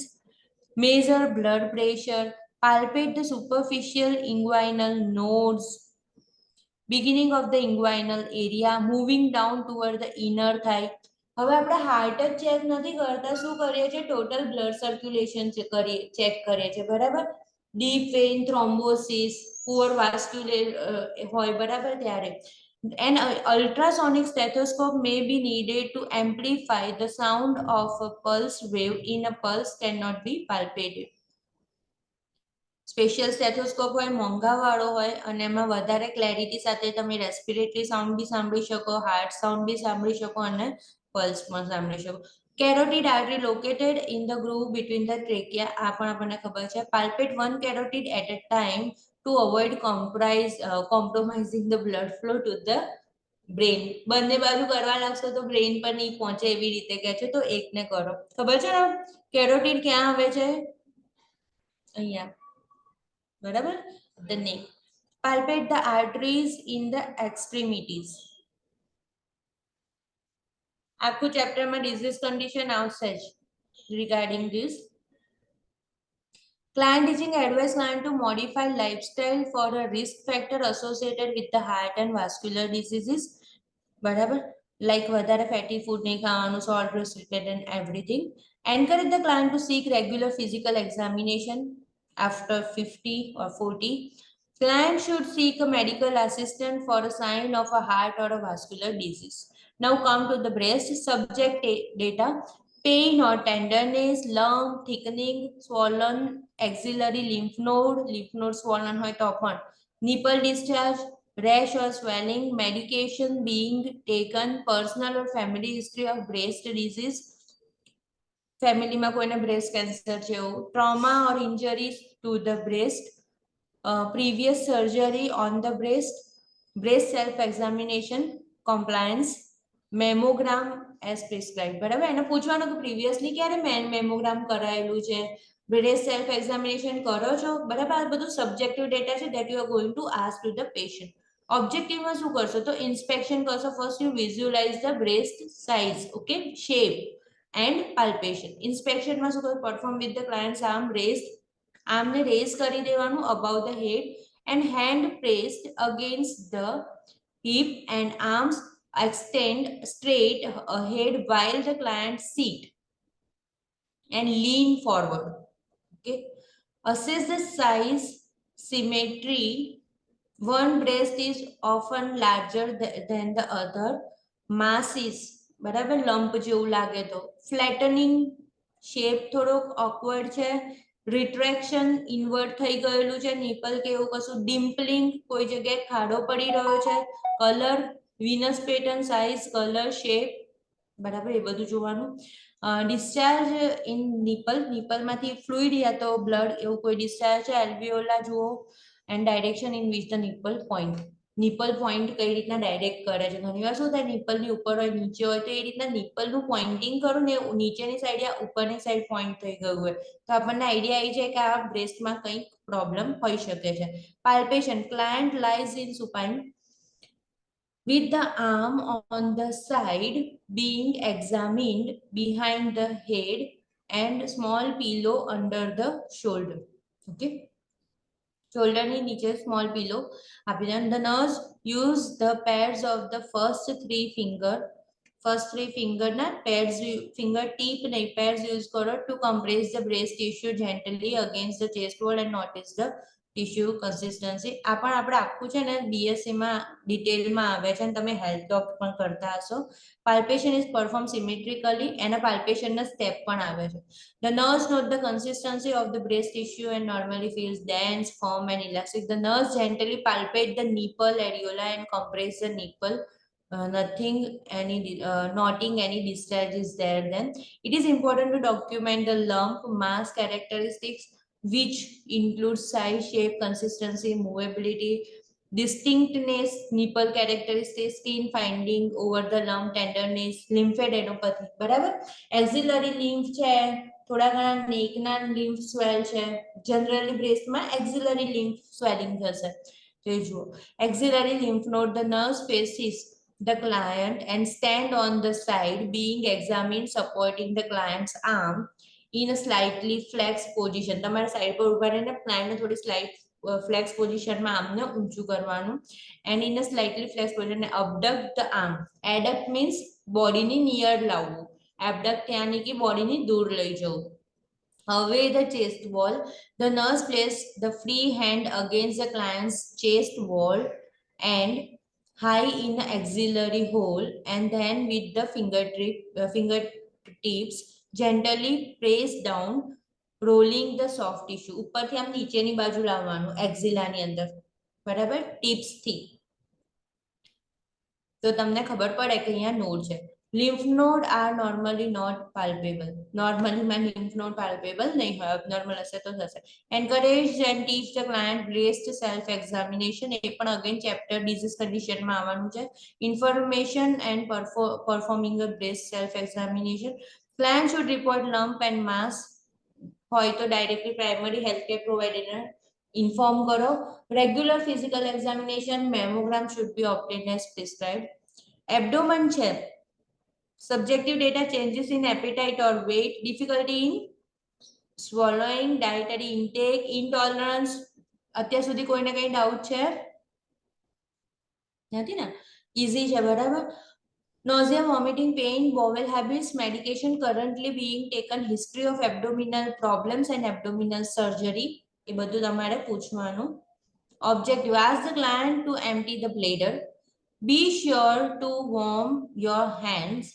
measure blood pressure, palpate the superficial inguinal nodes, beginning of the inguinal area, moving down toward the inner thigh. હવે આપણે હાર્ટ જ ચેક નથી કરતા, શું કરીએ છીએ? ટોટલ બ્લડ સર્ક્યુલેશન ચેક કરીએ છીએ. બરાબર, deep vein thrombosis, poor vascular હોય, બરાબર, ત્યારે. An ultrasonic stethoscope may be needed to amplify the sound of a pulse wave in a pulse cannot be palpated. Special stethoscope હોય, મોંઘાવાળો હોય અને એમાં વધારે ક્લેરિટી સાથે તમે રેસ્પિરેટરી સાઉન્ડ બી સાંભળી શકો, હાર્ટ સાઉન્ડ બી સાંભળી શકો અને પલ્સ પણ સાંભળી શકો. Carotid artery located in the groove between the trachea, આ પણ આપણને ખબર છે. Palpate one carotid at a time to avoid compromising the blood flow to the brain. બંને બાજુ કરવા લાગશો તો બ્રેન પર નહીં પહોંચે એવી રીતે કહે છે, તો એકને કરો. ખબર છે ને, કેરોટિડ ક્યાં આવે છે? અહીંયા. બરાબર, the neck. Palpate the arteries in the extremities. આખું ચેપ્ટરમાં ડિઝીઝ કન્ડિશન આવશે જ regarding this. Client teaching advice client to modify lifestyle for a risk factor associated with the heart and vascular diseases. બરાબર, like વધારે fatty food નહીં ખાવાનું, salt restricted and everything. Encourage the client to seek regular physical examination after 50 or 40. Client should seek a medical assistant for a sign of a heart or a vascular disease. Now come to the breast. Subject data: pain or tenderness, lump, thickening, swollen axillary lymph node swollen હોય તો પણ, nipple discharge, rash or swelling, medication being taken, personal or family history of breast disease. ફેમિલીમાં કોઈને બ્રેસ્ટ કેન્સર છે એવું, trauma or injury to the breast, previous surgery on the breast self examination, compliance, મેમોગ્રામ as prescribed. બરાબર, એને પૂછવાનું કે પ્રીવિયસલી ક્યારે મેમોગ્રામ કરાયેલું છે, બ્રેસ્ટ સેલ્ફ એક્ઝામિનેશન કરો છો, બરાબર. આ બધું સબ્જેક્ટિવ ડેટા છે that you are going to ask to the patient. ઓબ્જેક્ટિવમાં શું કરશો તો ઇન્સ્પેક્શન કરશો. First you visualize the breast size, okay, shape and palpation. ઇન્સ્પેક્શનમાં શું કરશો, perform with the client's arm raise, આર્મને રેઝ કરી દેવાનું above the head and hand pressed against the hip and arms extend straight ahead while the client sit and lean forward. Okay, assess the size, symmetry. One breast is often larger than the other. Mass is, બરાબર, લંપ જેવું લાગે તો. ફ્લેટનિંગ, શેપ થોડોક ઓકવર્ડ છે. રિટ્રેક્શન, ઇન્વર્ટ થઈ ગયેલું છે નિપલ કે એવું કશું. ડિમ્પલિંગ, કોઈ જગ્યાએ ખાડો પડી રહ્યો છે. Colour, Venus pattern, size, colour, shape, બરાબર, એ બધું જોવાનું. ડિસ્ચાર્જ ઇન નિપલ, નિપલમાંથી ફ્લુઇડ યા તો બ્લડ એવું કોઈ ડિસ્ચાર્જ છે. એલ્વિયોલા જુઓ and direction in which the nipple point, nipple point કઈ રીતના ડાયરેક્ટ કરે છે. ઘણીવાર શું થાય, નિપલની ઉપર હોય નીચે હોય તો એ રીતના નિપલનું પોઇન્ટિંગ કરું ને નીચેની સાઈડ યા ઉપરની સાઈડ પોઈન્ટ થઈ ગયું હોય તો આપણને આઈડિયા આવી જાય કે આ બ્રેસ્ટમાં કંઈક પ્રોબ્લેમ હોઈ શકે છે. Palpation, client lies in supine with the arm on the side being examined behind the head and small pillow under the shoulder. Okay, shoulder ની નીચે small pillow આપી દેવાનું. The nurse use the pads of the first three finger ના pads, finger tip નહીં, pads use કરો to compress the breast tissue gently against the chest wall and notice the tissue consistency. આ પણ આપણે આખું છે ને BSc માં ડિટેલમાં આવે છે અને તમે હેલ્થ ડોક પણ કરતા હશો. Palpation is performed symmetrically, એના palpation ના સ્ટેપ પણ આવે છે. The nurse note the consistency of the breast tissue and normally feels dense, firm and elastic. The nurse gently palpate the nipple areola and compress the nipple. Noting any discharge is there. Then it is important to document the lump mass characteristics, which include size, shape, consistency, movability, distinctness, nipple characteristics, skin finding over the lump, tenderness, lymphadenopathy. બરાબર, axillary lymph છે, થોડા ઘણા નેકના lymph swell છે. જનરલી બ્રેસ્ટમાં axillary lymph swelling થશે. જોઈ જુઓ, axillary lymph node, the nurse faces the client and stand on the side being examined supporting the client's arm in a slightly flexed position. તમારે સાઈડ પર ઉભા રહીને ક્લાયન્ટને થોડી સ્લાઇટ ફ્લેક્સ પોઝિશનમાં આમને ઊંચું કરવાનું. and in a slightly flexed position abduct the arm. adduct means બોડીની નિયર લાવવું, abduct ત્યાંની કે બોડીની દૂર લઈ જવું. away the chest wall, the nurse place the free hand against the client's chest wall and high in the axillary hole, and then with the fingertips gently press down, rolling the soft tissue. ઉપરથી આમ નીચેની બાજુ લાવવાનું એક્ઝિલાની અંદર, બરાબર, ટિપ્સ થી. તો તમને ખબર પડે કે અહીંયા નોડ છે. lymph node are normally not palpable. normally માં lymph node palpable નહીં હોય, abnormal હશે તો થશે. encourage and teach the client breast self examination. એ પણ again chapter disease condition માં આવવાનું છે. information and performing a breast self examination. client should report lump and mass હોય તો ડાયરેક્ટલી પ્રાઇમરી હેલ્થ કેર પ્રોવાઇડરને ઇન્ફોર્મ કરો. Regular physical examination, mammogram should be obtained as prescribed. Abdomen છે, subjective data, changes in appetite or weight, difficulty in swallowing, dietary intake, intolerance. અત્યાર સુધી કોઈને કઈ ડાઉટ છે? નથી ને? ઇઝી છે, બરાબર. nausea, vomiting, pain, bowel habits, medication currently being taken, history of abdominal problems and abdominal surgery. એ બધું તમારે પૂછવાનું. objective, ask the client to empty the bladder. be sure to warm your hands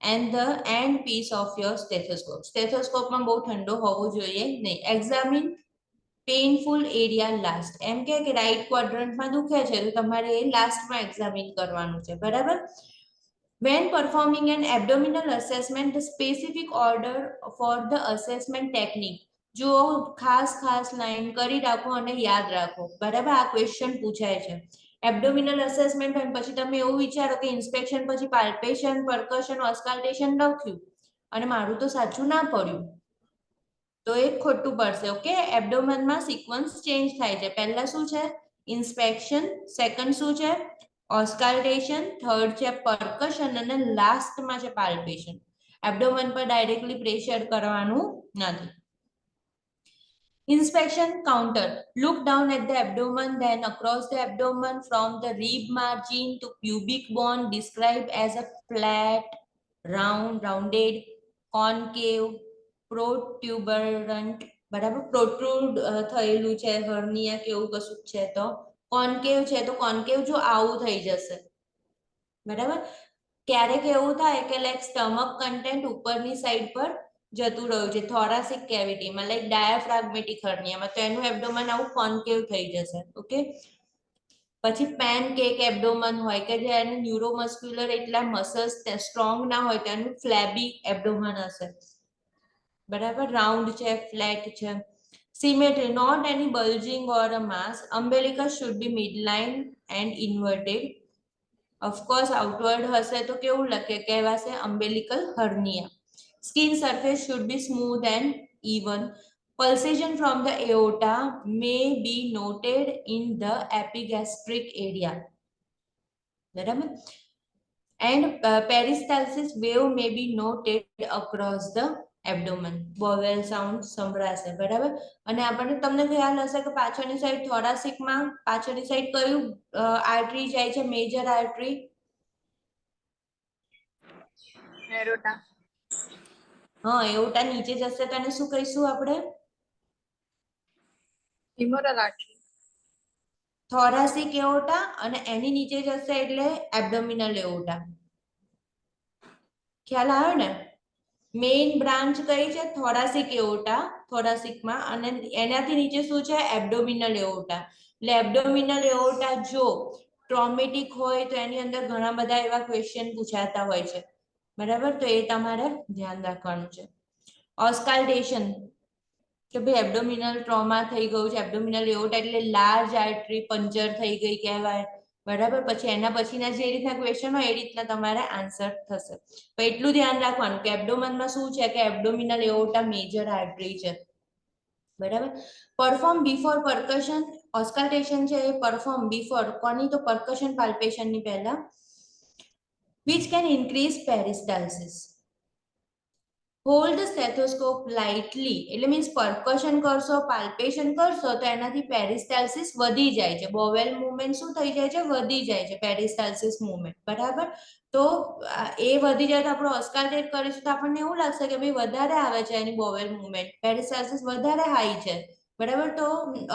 and the end piece of your stethoscope. stethoscope માં બહુ ઠંડો હોવો જોઈએ નહીં. examine painful area last. એમ કે રાઈટ ક્વાડ્રન્ટમાં દુખે છે તો તમારે એ લાસ્ટમાં એક્ઝામિન કરવાનું છે, બરાબર. When performing an abdominal assessment, the specific order for the assessment technique. જો ખાસ લાઈન કરી રાખો અને યાદ રાખો, બરાબર? આ ક્વેશ્ચન પૂછાય છે. એબ્ડોમિનલ અસેસમેન્ટ અને પછી તમે એવું વિચારો કે ઇન્સ્પેક્શન પછી પાલ્પેશન, પરકશન, ઓસ્કલ્ટેશન લખ્યું અને મારું તો સાચું ના પડ્યું તો એક ખોટું પડશે. ઓકે, એબ્ડોમનમાં સિક્વન્સ ચેન્જ થાય છે. પહેલા શું છે? ઇન્સ્પેક્શન, સેકન્ડ શું છે? ઓસ્કલ્ટેશન, થર્ડ છે પરકશન અને લાસ્ટમાં છે પાલ્પેશન. એબ્ડોમન પર ડાયરેક્ટલી પ્રેશર કરવાનું નથી. Inspection counter. Look down at the abdomen, then across the abdomen from the rib margin to pubic bone, described as a flat, rounded, concave, protuberant. બરાબર, પ્રોટ્રુડ થયેલું છે, હર્નિયા કે એવું કશું છે તો કોન્કેવ છે, તો કોન્કેવ જો આવું થઈ જશે. બરાબર, ક્યારેક એવું થાય કે લાઈક સ્ટમક કન્ટેન્ટ ઉપરની સાઈડ પર જતું રહ્યું છે થોરાસિક કેવિટીમાં, લાઈક ડાયાફ્રાગ્મેટિક હર્નિયામાં, તો એનું એબ્ડોમન આવું કોન્કેવ થઈ જશે. ઓકે, પછી પેન કેક એબ્ડોમન હોય કે જે એનું ન્યુરોમસ્ક્યુલર એટલા મસલ્સ સ્ટ્રોંગ ના હોય તો એનું ફ્લેબી એબ્ડોમન હશે. બરાબર, રાઉન્ડ છે, ફ્લેટ છે. Symmetry, not any bulging or a mass. Umbilicus should be midline and inverted. Of course outward હશે તો કેવું લખે કહેવાશે? અમ્બેલિકલ હર્નિયા. Skin surface should be smooth and even. Pulsation from the aorta may be noted in the epigastric area. બરાબર, and peristalsis wave may be noted across the abdomen. Bowel sound સંભળાશે. બરાબર, અને આપણને તમને ખ્યાલ હશે કે પાછળની સાઈડ થોરાસિકમાં પાછળની સાઈડ કયું આર્ટરી જાય છે? Major artery aorta. હા, એઓટા નીચે જશે તો એને શું કહીશું આપણે? ફીમોરલ આર્ટરી. થોરાસિક એઓટા, અને એની નીચે જશે એટલે એબ્ડોમિનલ એઓટા. ખ્યાલ આવ્યો ને? મેઇન બ્રાન્ચ કઈ છે? થોરાસિક એઓટા, થોરાસિકમાં, અને એનાથી નીચે શું છે? એબ્ડોમિનલ એઓટા. એટલે એબ્ડોમિનલ એઓટા જો ટ્રોમેટિક હોય તો એની અંદર ઘણા બધા એવા ક્વેશ્ચન પૂછાતા હોય છે. બરાબર, તો એ તમારે ધ્યાન રાખવાનું છે. ઓસ્કલ્ટેશન કે ભાઈ એબ્ડોમિનલ ટ્રોમા થઈ ગયું છે, એબ્ડોમિનલ એઓટા એટલે લાર્જ આર્ટરી પંચર થઈ ગઈ કહેવાય. બરાબર, પછી એના પછીના જે રીતના ક્વેશ્ચન હોય એ રીતના તમારે આન્સર થશે. તો એટલું ધ્યાન રાખવાનું કે એબ્ડોમનમાં શું છે કે એબ્ડોમિનલ એઓટા મેજર આર્ટરી છે. બરાબર, પરફોર્મ બિફોર પરકશન. ઓસ્કલ્ટેશન છે એ પરફોર્મ બિફોર કોની? તો પરકશન પાલ્પેશનની પહેલા. which can increase peristalsis. Hold the stethoscope lightly, એટલે મીન્સ પરકશન કરશો, પાલ્પેશન કરશો તો એનાથી પેરિસ્ટાલ્સિસ વધી જાય છે. બોવેલ મુવમેન્ટ શું થઈ જાય છે? વધી જાય છે, પેરિસ્ટાલ્સિસ મુવમેન્ટ. બરાબર, તો એ વધી જાય તો આપણે ઓસ્કલ્ટેટ કરીશું તો આપણને એવું લાગશે કે ભાઈ વધારે આવે છે એની બોવેલ મુવમેન્ટ, પેરિસ્ટાલ્સિસ વધારે હાઈ છે. બરાબર, તો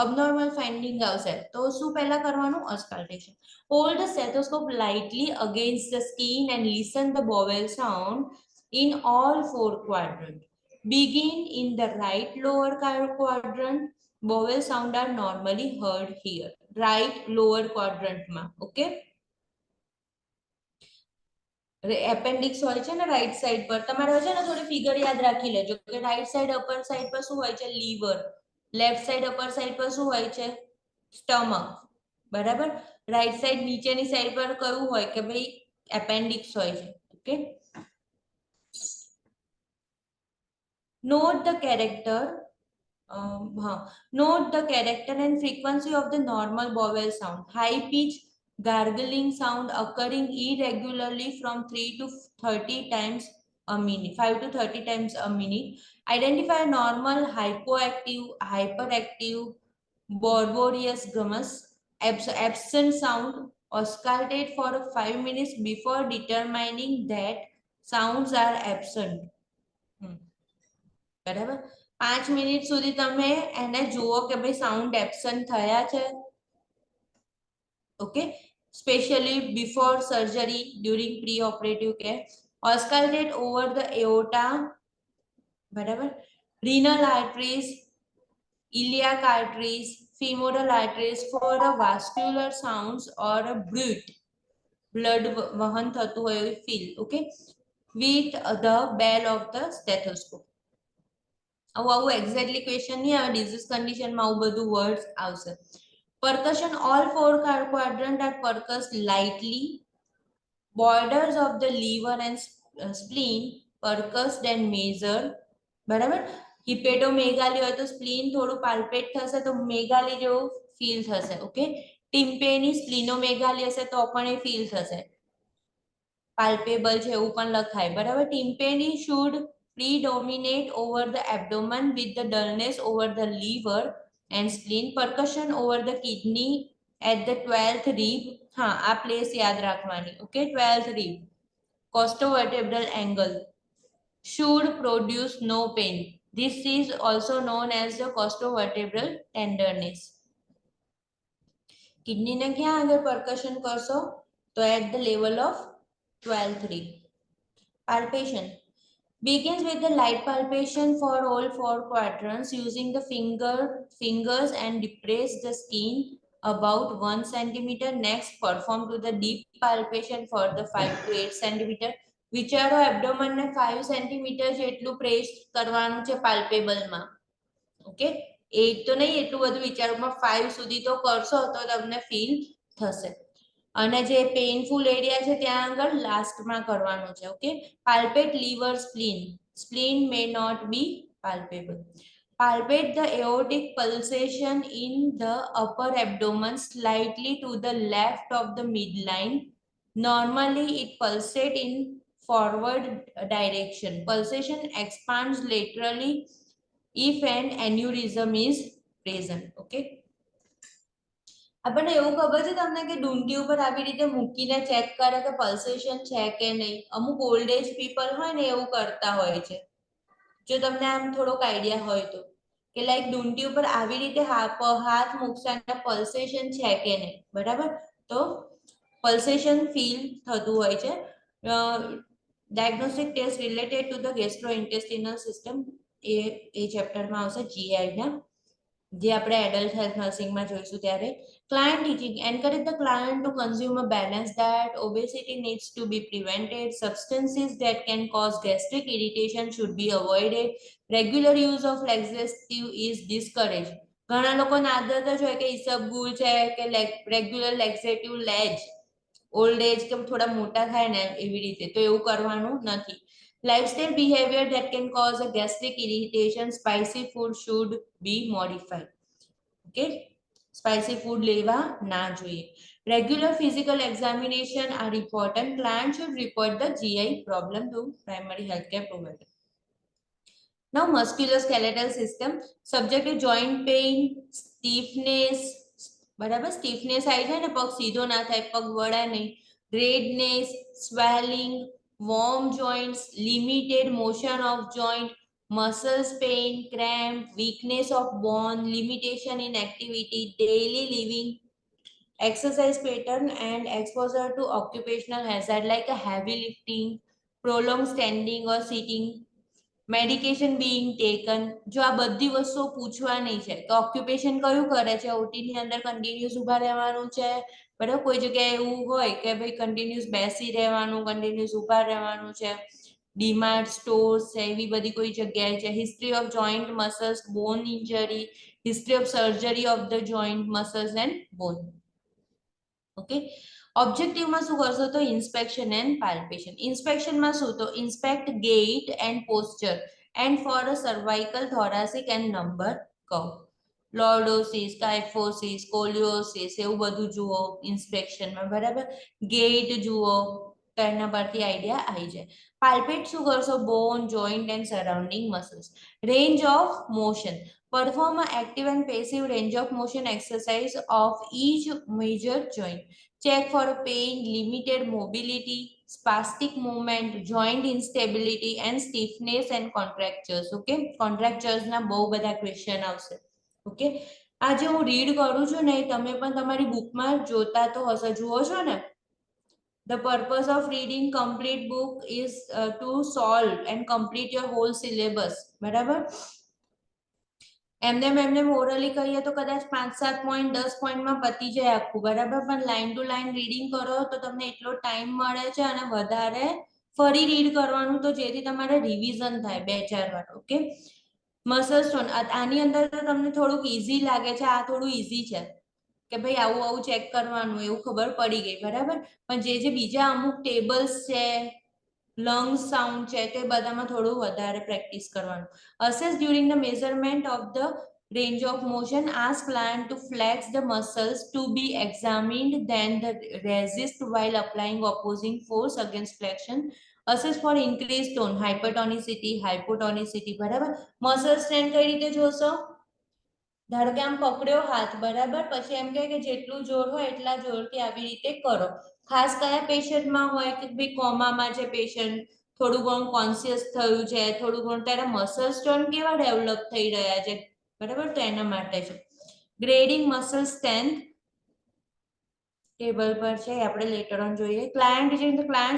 અબનોર્મલ ફાઇન્ડિંગ આવશે. તો શું પહેલા કરવાનું? ઓસ્કલ્ટેશન. Hold the stethoscope lightly against the skin and listen the bowel sound in all four quadrants. Begin in the right lower quadrant. Bowel sound are normally heard here. Right lower quadrant માં. Okay. એપેન્ડિક્સ હોય છે ને રાઈટ સાઈડ પર, તમારે છે ને થોડી ફિગર યાદ રાખી લેજો કે રાઈટ સાઈડ અપર સાઈડ પર શું હોય છે? Liver. Left side upper side પર શું હોય છે? સ્ટમક. બરાબર, રાઈટ સાઈડ નીચેની સાઈડ પર કયું હોય કે ભાઈ એપેન્ડિક્સ હોય છે. Okay, note the character. Note the character and frequency of the normal bowel sound. High pitch gargling sound occurring irregularly from 3 to 30 times a minute, 5 to 30 times a minute. Identify normal, hypoactive, hyperactive, borboreous grumus. Absent sound. Auscultate for 5 minutes before determining that sounds are absent. બરાબર, 5 મિનિટ સુધી તમે એને જુઓ કે ભાઈ સાઉન્ડ એબ્સન્ટ થયા છે. Okay, specially before surgery, during pre operative care. Auscultate over the aorta. બરાબર, renal arteries, iliac arteries, femoral arteries for a vascular sounds or a bruit. Blood વહન થતું હોય એવું feel. Okay, with the bell of the stethoscope. આવું એક્ઝેક્ટલી ક્વેશ્ચન નહીં આવે, ડિઝીઝ કન્ડિશનમાં આવું બધું વર્ડ્સ આવશે. Percussion, all four quadrant are percussed lightly. Borders of the liver and spleen percussed and measured. બરાબર, હિપેટોમેગાલી હોય તો સ્પ્લીન થોડું પાલ્પેટ થશે તો મેગાલી જેવું ફીલ થશે. ઓકે, ટિમ્પેની સ્પ્લિનોમેગાલી હશે તો પણ એ ફીલ થશે, પાલ્પેબલ છે એવું પણ લખાય. બરાબર, ટિમ્પેની should predominate over the abdomen with the dullness over the liver and spleen. Percussion over the kidney at the 12th rib. હા, આ પ્લેસ યાદ રાખવાની. Okay, 12th rib, costovertebral angle should produce no pain. This is also known as the costovertebral tenderness. Kidney ને ક્યાં આગળ percussion કરશો તો at the level of 12th rib. Palpation begins with the light palpation for all four quadrants using the fingers and depress the skin about 1 centimeter. Next, perform to the deep palpation for the 5 to 8 centimeter. વિચારો એબ્ડોમન ને 5 સેન્ટીમીટર જેટલું પ્રેસ કરવાનું છે પાલ્પેબલ માં. ઓકે, 8 તો નહીં એટલું બધું વિચારો, પણ 5 સુધી તો કરશો તો તમને ફીલ થશે. અને જે પેઇનફુલ એરિયા છે ત્યાં આગળ લાસ્ટમાં કરવાનું છે. Okay, palpate liver, spleen may not be palpable. Palpate the aortic pulsation in the upper abdomen slightly to the left of the midline. Normally it pulsates in forward direction. Pulsation expands laterally if an aneurysm is present. Okay, આપણને એવું ખબર છે તમને કે ડુંટી ઉપર આવી રીતે મૂકીને ચેક કરે કે પલ્સેશન છે કે નહીં. અમુક ઓલ્ડ એજ પીપલ હોય ને એવું કરતા હોય છે. જો તમને આમ થોડોક આઈડિયા હોય તો કે લાઈક ડુંટી ઉપર આવી રીતે હાથ મૂકશે અને પલ્સેશન છે કે નહીં. બરાબર, તો પલ્સેશન ફીલ થતું હોય છે. Diagnostic test related to the gastrointestinal system એ ચેપ્ટરમાં આવશે, GI ના, જે આપણે એડલ્ટ હેલ્થ નર્સિંગમાં જોઈશું ત્યારે. Client teaching encourage the client to consume a balanced diet. Obesity needs to be prevented. Substances that can cause gastric irritation should be avoided. Regular use of laxative is discouraged. ઘણા લોકોને આદત જ હોય કે ઇસબગુલ છે કે રેગ્યુલર લેક્સેટિવ લેજ, ઓલ્ડ એજ કે થોડા મોટા થાય ને એવી રીતે, તો એવું કરવાનું નથી. Lifestyle behavior that can cause a gastric irritation, spicy food should be modified. Okay, spicy food લેવા ના જોઈએ. Regular physical examination are important. Client should report the GI problem to primary healthcare provider. Now, musculoskeletal system, subject to joint pain, stiffness. બરાબર, સ્ટીફનેસ આવી જાય ને, પગ સીધો ના થાય, પગ વળે નહીં, redness, swelling, warm joints, limited motion of joint, muscles pain, cramp, weakness of bone, limitation in activity, daily living, exercise pattern and exposure to occupational hazard like a heavy lifting, prolonged standing or sitting, medication being taken. જો આ બધી વસ્તુઓ પૂછવાની છે તો ઓક્યુપેશન કયું કરે છે, ઓટી ની અંદર કન્ટિન્યુઅસ ઊભા રહેવાનું છે. બરાબર, કોઈ જગ્યાએ એવું હોય કે ભાઈ કન્ટિન્યુઅસ બેસી રહેવાનું, કન્ટિન્યુઅસ ઊભા રહેવાનું છે. ડીમાર્ટ સ્ટોર્સ છે એવી બધી કોઈ જગ્યાએ છે. History of joint muscles, bone injury, history of surgery of the joint muscles and bone. Okay, ઓબ્જેક્ટિવમાં શું કરશો તો ઇન્સ્પેક્શન એન્ડ પાલ્પેશન. ઇન્સ્પેક્શનમાં શું તો inspect gait and posture and for a cervical, thoracic and number curve. Lordosis, kyphosis, scoliosis એવું બધું જુઓ ઇન્સ્પેક્શનમાં. બરાબર, ગેટ જુઓ તો એના પરથી આઈડિયા આવી જાય. પાલ્પેટ શું કરશો, bone, joint and surrounding muscles. Range of motion, perform an active and passive range of motion exercise of each major joint. Check for pain, limited mobility, spastic movement, joint instability and stiffness and contractures. Okay, contractures ના બહુ બધા ક્વેશ્ચન આવશે. ઓકે, આ જે હું રીડ કરું છું ને તમે પણ તમારી બુકમાં જોતા તો હશે, જુઓ છો ને. The purpose of reading complete book is to solve and complete your whole syllabus. બરાબર, એમને ઓરલી કહીએ તો કદાચ 5-7 પોઈન્ટ 10 પોઈન્ટમાં પતી જાય આખું, બરાબર, પણ લાઈન ટુ લાઈન રીડિંગ કરો તો તમને એટલો ટાઈમ મળે છે અને વધારે ફરી રીડ કરવાનું, તો જેથી તમારે રિવિઝન થાય 2-4 વાર. ઓકે, મસલ સ્ટોન આની અંદર તો તમને થોડુંક ઈઝી લાગે છે, આ થોડું ઈઝી છે કે ભાઈ આવું ચેક કરવાનું એવું ખબર પડી ગઈ, બરાબર. પણ જે બીજા અમુક ટેબલ્સ છે, લંગ સાઉન્ડ છે, તે બધામાં થોડું વધારે પ્રેક્ટિસ કરવાનું. Assess during the measurement of the range of motion, ask client to flex the muscles to be examined, then the resist while applying opposing force against flexion. Assess for increased tone, hypertonicity, hypotonicity, બરાબર. મસલ સ્ટ્રેન્થ કઈ રીતે જોશો? ધારો કે આમ પકડ્યો હાથ, બરાબર, પછી એમ કે જેટલું જોર હોય એટલા જોરથી આવી રીતે કરો. ખાસ કયા પેશન્ટમાં હોય કે ભાઈ કોમામાં છે પેશન્ટ, થોડું ઘણું કોન્શિયસ થયું છે, થોડું ઘણું ત્યારે મસલ સ્ટોન કેવા ડેવલપ થઈ રહ્યા છે, બરાબર, તો એના માટે છે. ગ્રેડિંગ મસલ સ્ટ્રેન્થ ટેબલ પર છે, આપણે લેટર ઓન જોઈએ. Client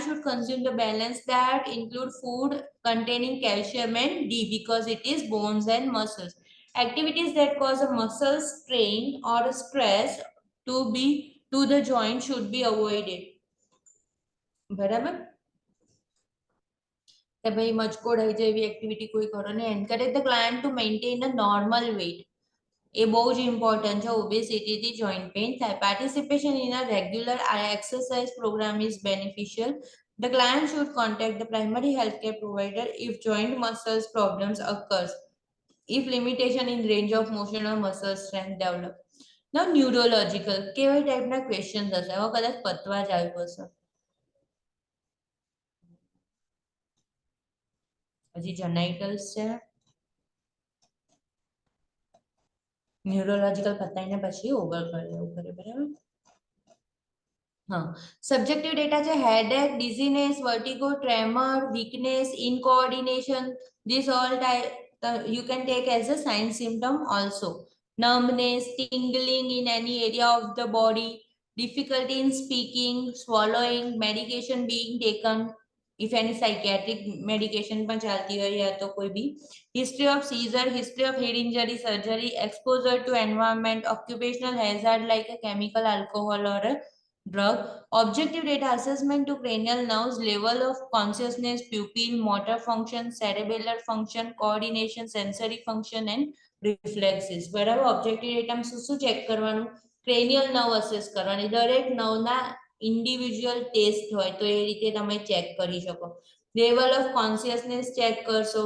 should consume the balance that include food containing calcium and D because it is bones and muscles. Activities that cause a muscle strain or stress to the joint should be avoided. બરાબર, કે ભાઈ મચકોડ આવી જાય એવી એક્ટિવિટી કોઈ કરો ને. Encourage the client to maintain a normal weight, એ બહુ જ ઇમ્પોર્ટન્ટ છે. ઓબેસિટીથી જોઈન્ટ પેઇન થાય. Participation in a regular exercise program is beneficial. The client should contact the primary healthcare provider if joint muscles problems occurs, if limitation in range of motion or muscle strength develop. Now neurological કેવા ટાઈપના ક્વેશ્ચન્સ હશે? હવે કદાચ પતવા જ આવ્યું હશે. હજી જનાઇટલ્સ છે, ન્યુરોલોજીકલ પતાઈને પછી ઓવર કરે એવું કરે, બરાબર. હા, સબ્જેક્ટિવ ડેટા છે. Headache, dizziness, vertigo, tremor, weakness, incoordination, this all you can take as a sign symptom also. Numbness, tingling in any area of the body, difficulty in speaking, swallowing, medication being taken, if any psychiatric medication પણ ચાલતી હોય યા તો કોઈ બી, history of seizure, history of head injury, surgery, exposure to environment, occupational hazard like a chemical, alcohol or a drug. Objective data assessment to cranial nerves, level of consciousness, pupil, motor function, cerebellar function, coordination, sensory function and reflexes. બરાબર, ઓબ્જેક્ટિવ ડેટામાં શું ચેક કરવાનું? ક્રેનિયલ નર્વ અસેસ કરવાની. દરેક નર્વના ઇન્ડિવિજ્યુઅલ ટેસ્ટ હોય તો એ રીતે તમે ચેક કરી શકો. લેવલ ઓફ કોન્શિયસનેસ ચેક કરશો,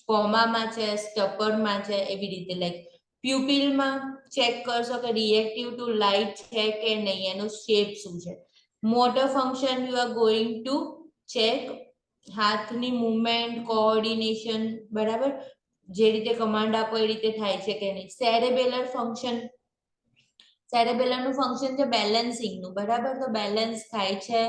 કોમામાં છે, સ્ટપરમાં છે, એવી રીતે. લાઈક પ્યુપિલમાં ચેક કરશો કે રિએક્ટિવ ટુ લાઇટ છે કે નહીં, એનો શેપ શું છે. Motor function you are going to check, હાથની મુવમેન્ટ, કોઓર્ડિનેશન, બરાબર, જે રીતે કમાન્ડ આપો એ રીતે થાય છે કે નહીં. સેરેબેલર ફંક્શન, સેરેબેલરનું ફંક્શન છે બેલેન્સિંગનું, બરાબર, તો બેલેન્સ થાય છે,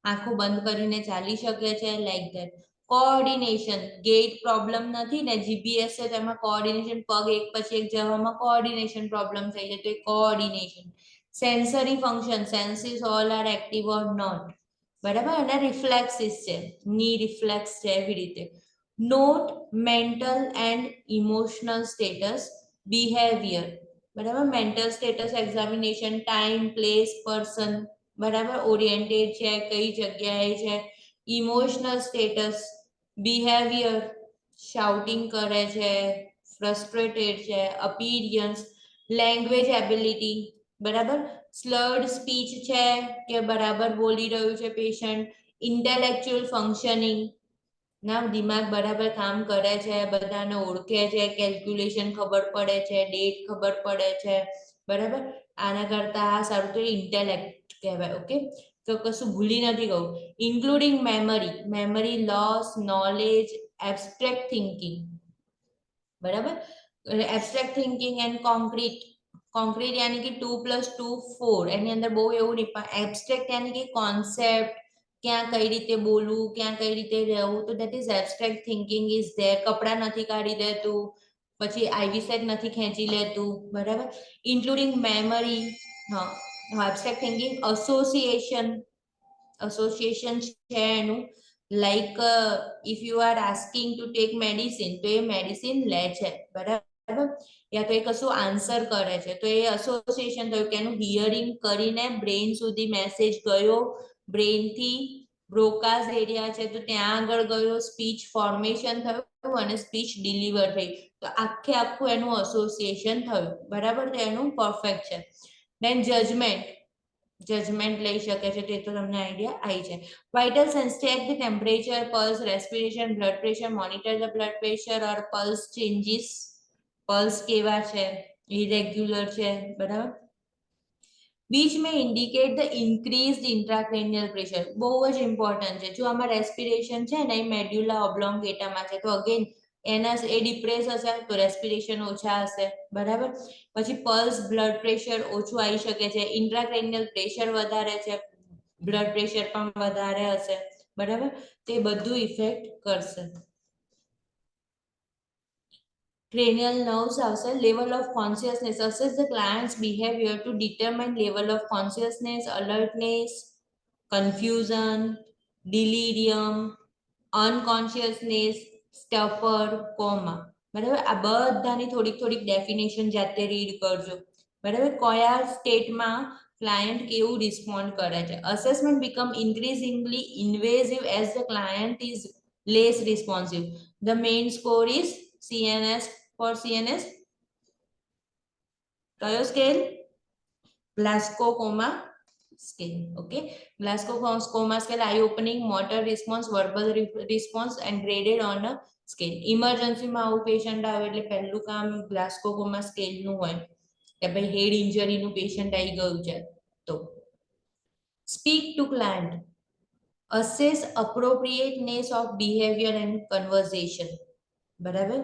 આંખો બંધ કરીને ચાલી શકે છે, like that. Coordination, get problem નથી ને, જીપીએસ છે તેમાં કોઓર્ડિનેશન, પગ એક પછી એક જવામાં કોઓર્ડિનેશન પ્રોબ્લેમ થઈ જાય તો એ coordination. Sensory function, senses all are active or not, બરાબર, અને રિફ્લેક્સિસ છે, ની રિફ્લેક્સ છે, એવી રીતે. Note mental and emotional status, behavior, બરાબર, mental status examination, time, place, person, બરાબર, ઓરિએન્ટેડ છે, કઈ જગ્યાએ છે. ઇમોશનલ સ્ટેટસ, બિહેવિયર, શાઉટિંગ કરે છે, ફ્રસ્ટ્રેટેડ છે, અપીરિયન્સ, લેંગ્વેજ એબિલિટી, બરાબર, સ્લર્ડ સ્પીચ છે કે બરાબર બોલી રહ્યું છે પેશન્ટ. ઇન્ટેલેક્ચ્યુઅલ ફંક્શનિંગ, ના દિમાગ બરાબર કામ કરે છે, બધાને ઓળખે છે, કેલ્ક્યુલેશન ખબર પડે છે, ડેટ ખબર પડે છે, બરાબર. આના કરતા આ સારું તો ઇન્ટેલેક્ટ કહેવાય. ઓકે, તો કશું ભૂલી નથી કહું. Including memory loss, knowledge, abstract thinking, બરાબર. એબ્સ્ટ્રેક્ટ થિંકિંગ એન્ડ કોન્ક્રીટ યાની કે 2+2 4, એની અંદર બહુ એવું નહીં, પણ એબ્સ્ટ્રેક્ટ યાની કે કોન્સેપ્ટ, ક્યાં કઈ રીતે બોલવું, ક્યાં કઈ રીતે રહેવું, તો that is abstract thinking is there. કપડાં નથી કાઢી દેતું, પછી આઈવી સેટ નથી ખેંચી લેતું, બરાબર. ઇન્ક્લુડિંગ મેમરી, હા, એબ્સ્ટ્રેક્ટ થિંકિંગ. એસોસિએશન છે એનું, like if you are asking to take medicine તો એ મેડિસિન લે છે, બરાબર. યા તો એ કશું આન્સર કરે છે તો એ એસોસિએશન થયું કે એનું હિયરિંગ કરીને બ્રેઇન સુધી મેસેજ ગયો, બ્રેઇન થી બ્રોકાસ એરિયા છે તો ત્યાં આગળ ગયો, સ્પીચ ફોર્મેશન થયું અને સ્પીચ ડિલિવર થઈ. તો આખું એનું એસોસિએશન થયું, બરાબર, તો એનું પરફેક્ટ છે. દેન જજમેન્ટ લઈ શકે છે, તે તો તમને આઈડિયા આવી છે. Vital sense check the temperature, pulse, respiration, blood pressure, monitor the blood pressure or pulse changes, pulse કેવા છે, ઇરેગ્યુલર છે, બરાબર. which may indicate the increased intracranial pressure. બહુ જ ઇમ્પોર્ટન્ટ છે. જો આમાં રેસ્પિરેશન છે ને એ મેડ્યુલા ઓબ્લોંગેટામાં છે તો અગેન એ ડિપ્રેસ હશે તો રેસ્પિરેશન ઓછા હશે, બરાબર. પછી પલ્સ, બ્લડ પ્રેશર ઓછું આવી શકે છે, ઇન્ટ્રાક્રેનિયલ પ્રેશર વધારે છે, બ્લડ પ્રેશર પણ વધારે હશે, બરાબર. તે બધું ઇફેક્ટ કરશે. Cranial nerves આવશે. Level of consciousness, assess the client's behavior to determine level of consciousness, alertness, confusion, delirium, unconsciousness, stupor, coma. બરાબર, આ બધાની થોડીક ડેફિનેશન જાતે રીડ કરજો, બરાબર. કયા સ્ટેટમાં ક્લાયન્ટ કેવું રિસ્પોન્ડ કરે છે. Assessment become ઇન્ક્રીઝિંગલી invasive as the client is less responsive. The main score is CNS. For CNS, કયો scale? Glasgow coma scale. Okay, Glasgow coma scale, eye opening, motor response, verbal response and graded on a scale. Emergency માં આવું પેશન્ટ આવે એટલે પહેલું કામ ગ્લાસ્કો કોમા સ્કેલ નું હોય કે ભાઈ હેડ ઇન્જરી નું પેશન્ટ આવી ગયું છે. તો speak to client, assess appropriateness of behavior and conversation, બરાબર.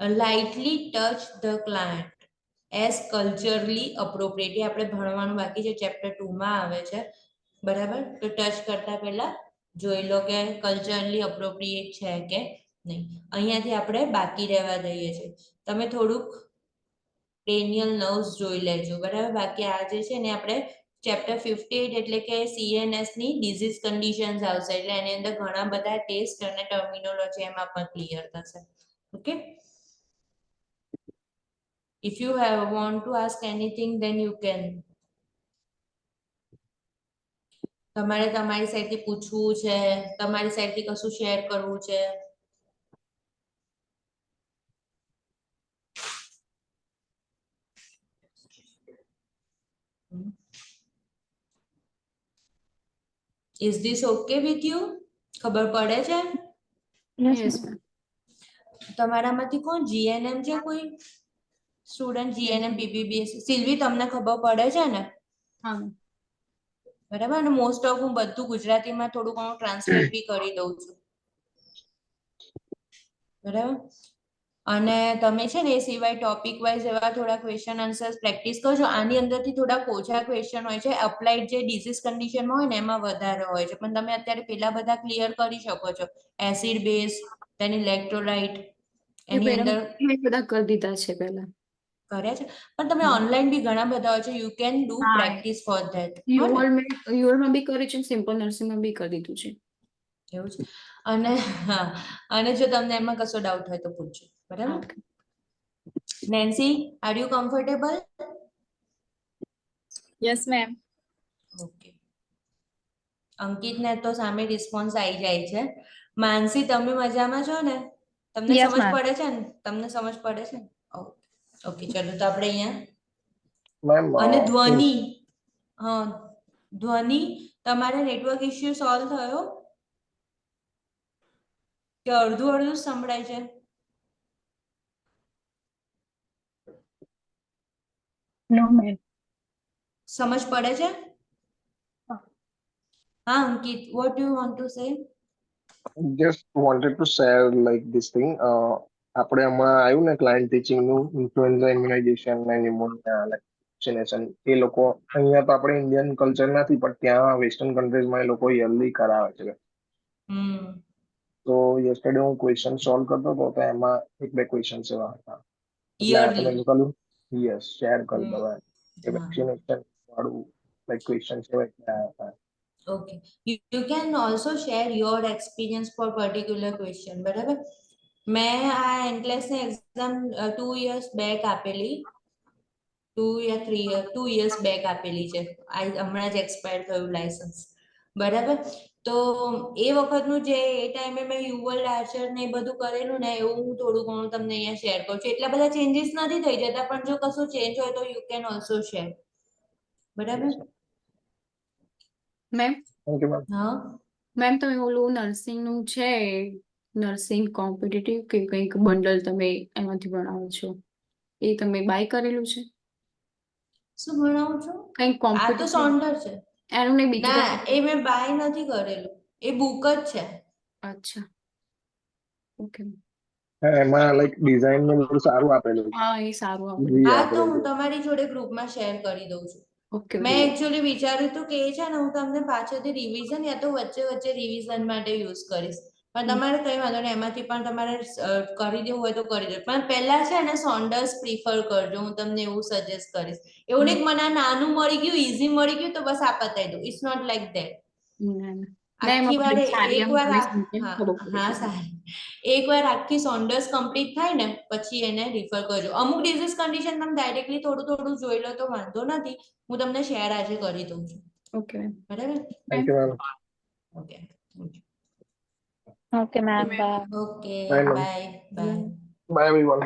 lightly touch the client as culturally appropriate. એ આપણે ભણવાનું બાકી છે, ચેપ્ટર 2 માં આવે છે, બરાબર. તો ટચ કરતા પહેલા જોઈ લો કે કલ્ચરલી અપ્રોપ્રિએટ છે કે નહીં. અહીંયાથી આપણે બાકી રહેવા દઈએ છીએ. તમે થોડુંક cranial nerves જોઈ લેજો, બરાબર. બાકી આ જે છે ને આપણે ચેપ્ટર 58 એટલે કે CNS ની ડિઝીઝ કન્ડિશન્સ આવશે એટલે એની અંદર ઘણા બધા ટેસ્ટ અને ટર્મિનોલોજી એમાં પણ ક્લિયર થશે. Okay, if you want to ask anything then you can. તમારે તમારી સાઈડથી પૂછવું છે, તમારી સાઈડથી કશું શેર કરવું છે. Is this okay with you? ખબર પડે છે? Yes ma'am. તમારામાંથી કોણ GNM છે? કોઈ સ્ટુડન્ટ GNM PPBS? સિલ્વી, તમને ખબર પડે છે ને? હા. બરાબર. અને મોસ્ટ ઓફ હું બધું ગુજરાતીમાં થોડું ઘણું ટ્રાન્સલેટ બી કરી દઉં છું, બરાબર. અને તમે છે ને એ સિવાય ટોપિક વાઇઝ એવા થોડા ક્વેશ્ચન આન્સર્સ પ્રેક્ટિસ કરજો. આની અંદરથી થોડા ઓછા ક્વેશ્ચન હોય છે, અપ્લાઇડ જે ડિઝીઝ કન્ડિશનમાં હોય ને એમાં વધારે હોય છે, પણ તમે અત્યારે પેલા બધા ક્લિયર કરી શકો છો. એસિડ બેઝ, તેની ઇલેક્ટ્રોલાઇટ, એની અંદર મેં બધા કરી દીધા છે પહેલા. કર્યા છે, પણ તમે ઓનલાઈન બી ઘણા બધા હોય છે, યુ કેન ડુ હા. Practice for that. યુઓલમાં બી કરી છે, સિમ્પલ નર્સિંગમાં બી કરી દીધું છે. એવું છે. અને હા, અને જો તમને એમાં કશો ડાઉટ હોય તો પૂછજો, બરાબર. Nancy, are you comfortable? Yes ma'am. Okay. અંકિતને તો સામે રિસ્પોન્સ આવી જાય છે. માનસી, તમે મજામાં છો ને? તમને Yes, સમજ ma'am. પડે છે ને? તમને સમજ પડે છે ને? ઓકે, ચલો તો આપણે અહીંયા. મેમ અને ધ્વનિ, હા, ધ્વનિ, તમારે નેટવર્ક ઇશ્યુ સોલ્વ થયો કે અડધું સંભળાય છે? No, ma'am. સમજ પડે છે? હા અંકિત, what do you want to say? just wanted to share like this thing. આપણે હમણાં આવ્યું ને ક્લાયન્ટ ટીચિંગ નું ઇન્ફ્લુએન્ઝા ઇમ્યુનાઇઝેશન અને ન્યુમોનિયા વેક્સિનેશન, એ લોકો અહીંયા તો આપણે ઇન્ડિયન કલ્ચર નથી પણ ત્યાં વેસ્ટર્ન કન્ટ્રીઝમાં એ લોકો યરલી કરાવે છે. તો યસ્ટરડે હું ક્વેશ્ચન સોલ્વ કરતો હતો તો એમાં એક બે ક્વેશ્ચન એવા હતા એટલે આ તમે નીકળ્યું. યસ, શેર કરી દો કે વેક્સિનેશન વાળું લાઈક ક્વેશ્ચન એવા આવ્યા હતા. Okay, you can also share your experience for particular question, બરાબર. મેં આ એન્ટ્રન્સ ની એક્ઝામ 2 years બેક આપેલી, 2 years બેક આપેલી છે. આ હમણાં જ એક્સપાયર થયું લાયસન્સ, બરાબર. તો એ વખતનું જે એ ટાઈમે મેં યુવલ આર્ચર ને એ બધું કરેલું ને એવું હું થોડું ઘણું તમને અહીંયા શેર કરું છું. એટલા બધા ચેન્જીસ નથી થઈ જતા, પણ જો કશું ચેન્જ હોય તો યુ કેન ઓલ્સો શેર, બરાબર. Ma'am thank you ma'am. હા, મેમ તમે ઓલું નર્સિંગ નું છે, નર્સિંગ કોમ્પિટિટિવ કે કંઈક બંડલ તમે એમાંથી ભણાવો છો, એ તમે બાય કરેલું છે? શું ભણાવું છું? કંઈક આ તો કોમ્પિટિટિવ સોન્ડર છે. એનું નહીં, બીજું ના, તમે. એ મેં બાય નથી કરેલું, એ બુક જ છે. અચ્છા, ઓકે. હા, એમાં લાઈક ડિઝાઇન ને બધું સારું આપેલું છે. હા, એ સારું આપણે. Easy હા, તો આપેલું હું છે. તમારી જોડે ગ્રુપમાં શેર કરી દઉં છું. ઓકે, મેં એકચ્યુઅલી વિચાર્યું હતું કે એ છે ને હું તમને પાછળથી રિવિઝન યા તો વચ્ચે વચ્ચે રિવિઝન માટે યુઝ કરીશ, પણ તમારે કઈ વાંધો નહીં, એમાંથી પણ તમારે કરી દેવું હોય તો કરી દો, પણ પહેલા છે ને સોન્ડર્સ પ્રિફર કરજો, હું તમને એવું સજેસ્ટ કરીશ. એવું નહીં કે મને આ નાનું મળી ગયું, ઈઝી મળી ગયું તો બસ આ પતાવી દઉં. It's not like that. ના, એમાં આખી વાર બધી સારી એમ એકવાર તમે સમજે હા ખબર પડે હા છે. સારી, એકવાર આખી સોન્ડર્સ કમ્પ્લીટ થાય ને પછી એને રિફર કરજો. અમુક ડિઝીઝ કન્ડિશન તમે ડાયરેક્ટલી થોડું થોડું જોઈ લો તો વાંધો નથી, હું તમને શેર આજે કરી દઉં છું, ઓકે મેમ. બરાબર. Thank you ma'am. Okay Okay, ma'am. Bye. Okay, bye ma'am. Bye bye. Bye everyone.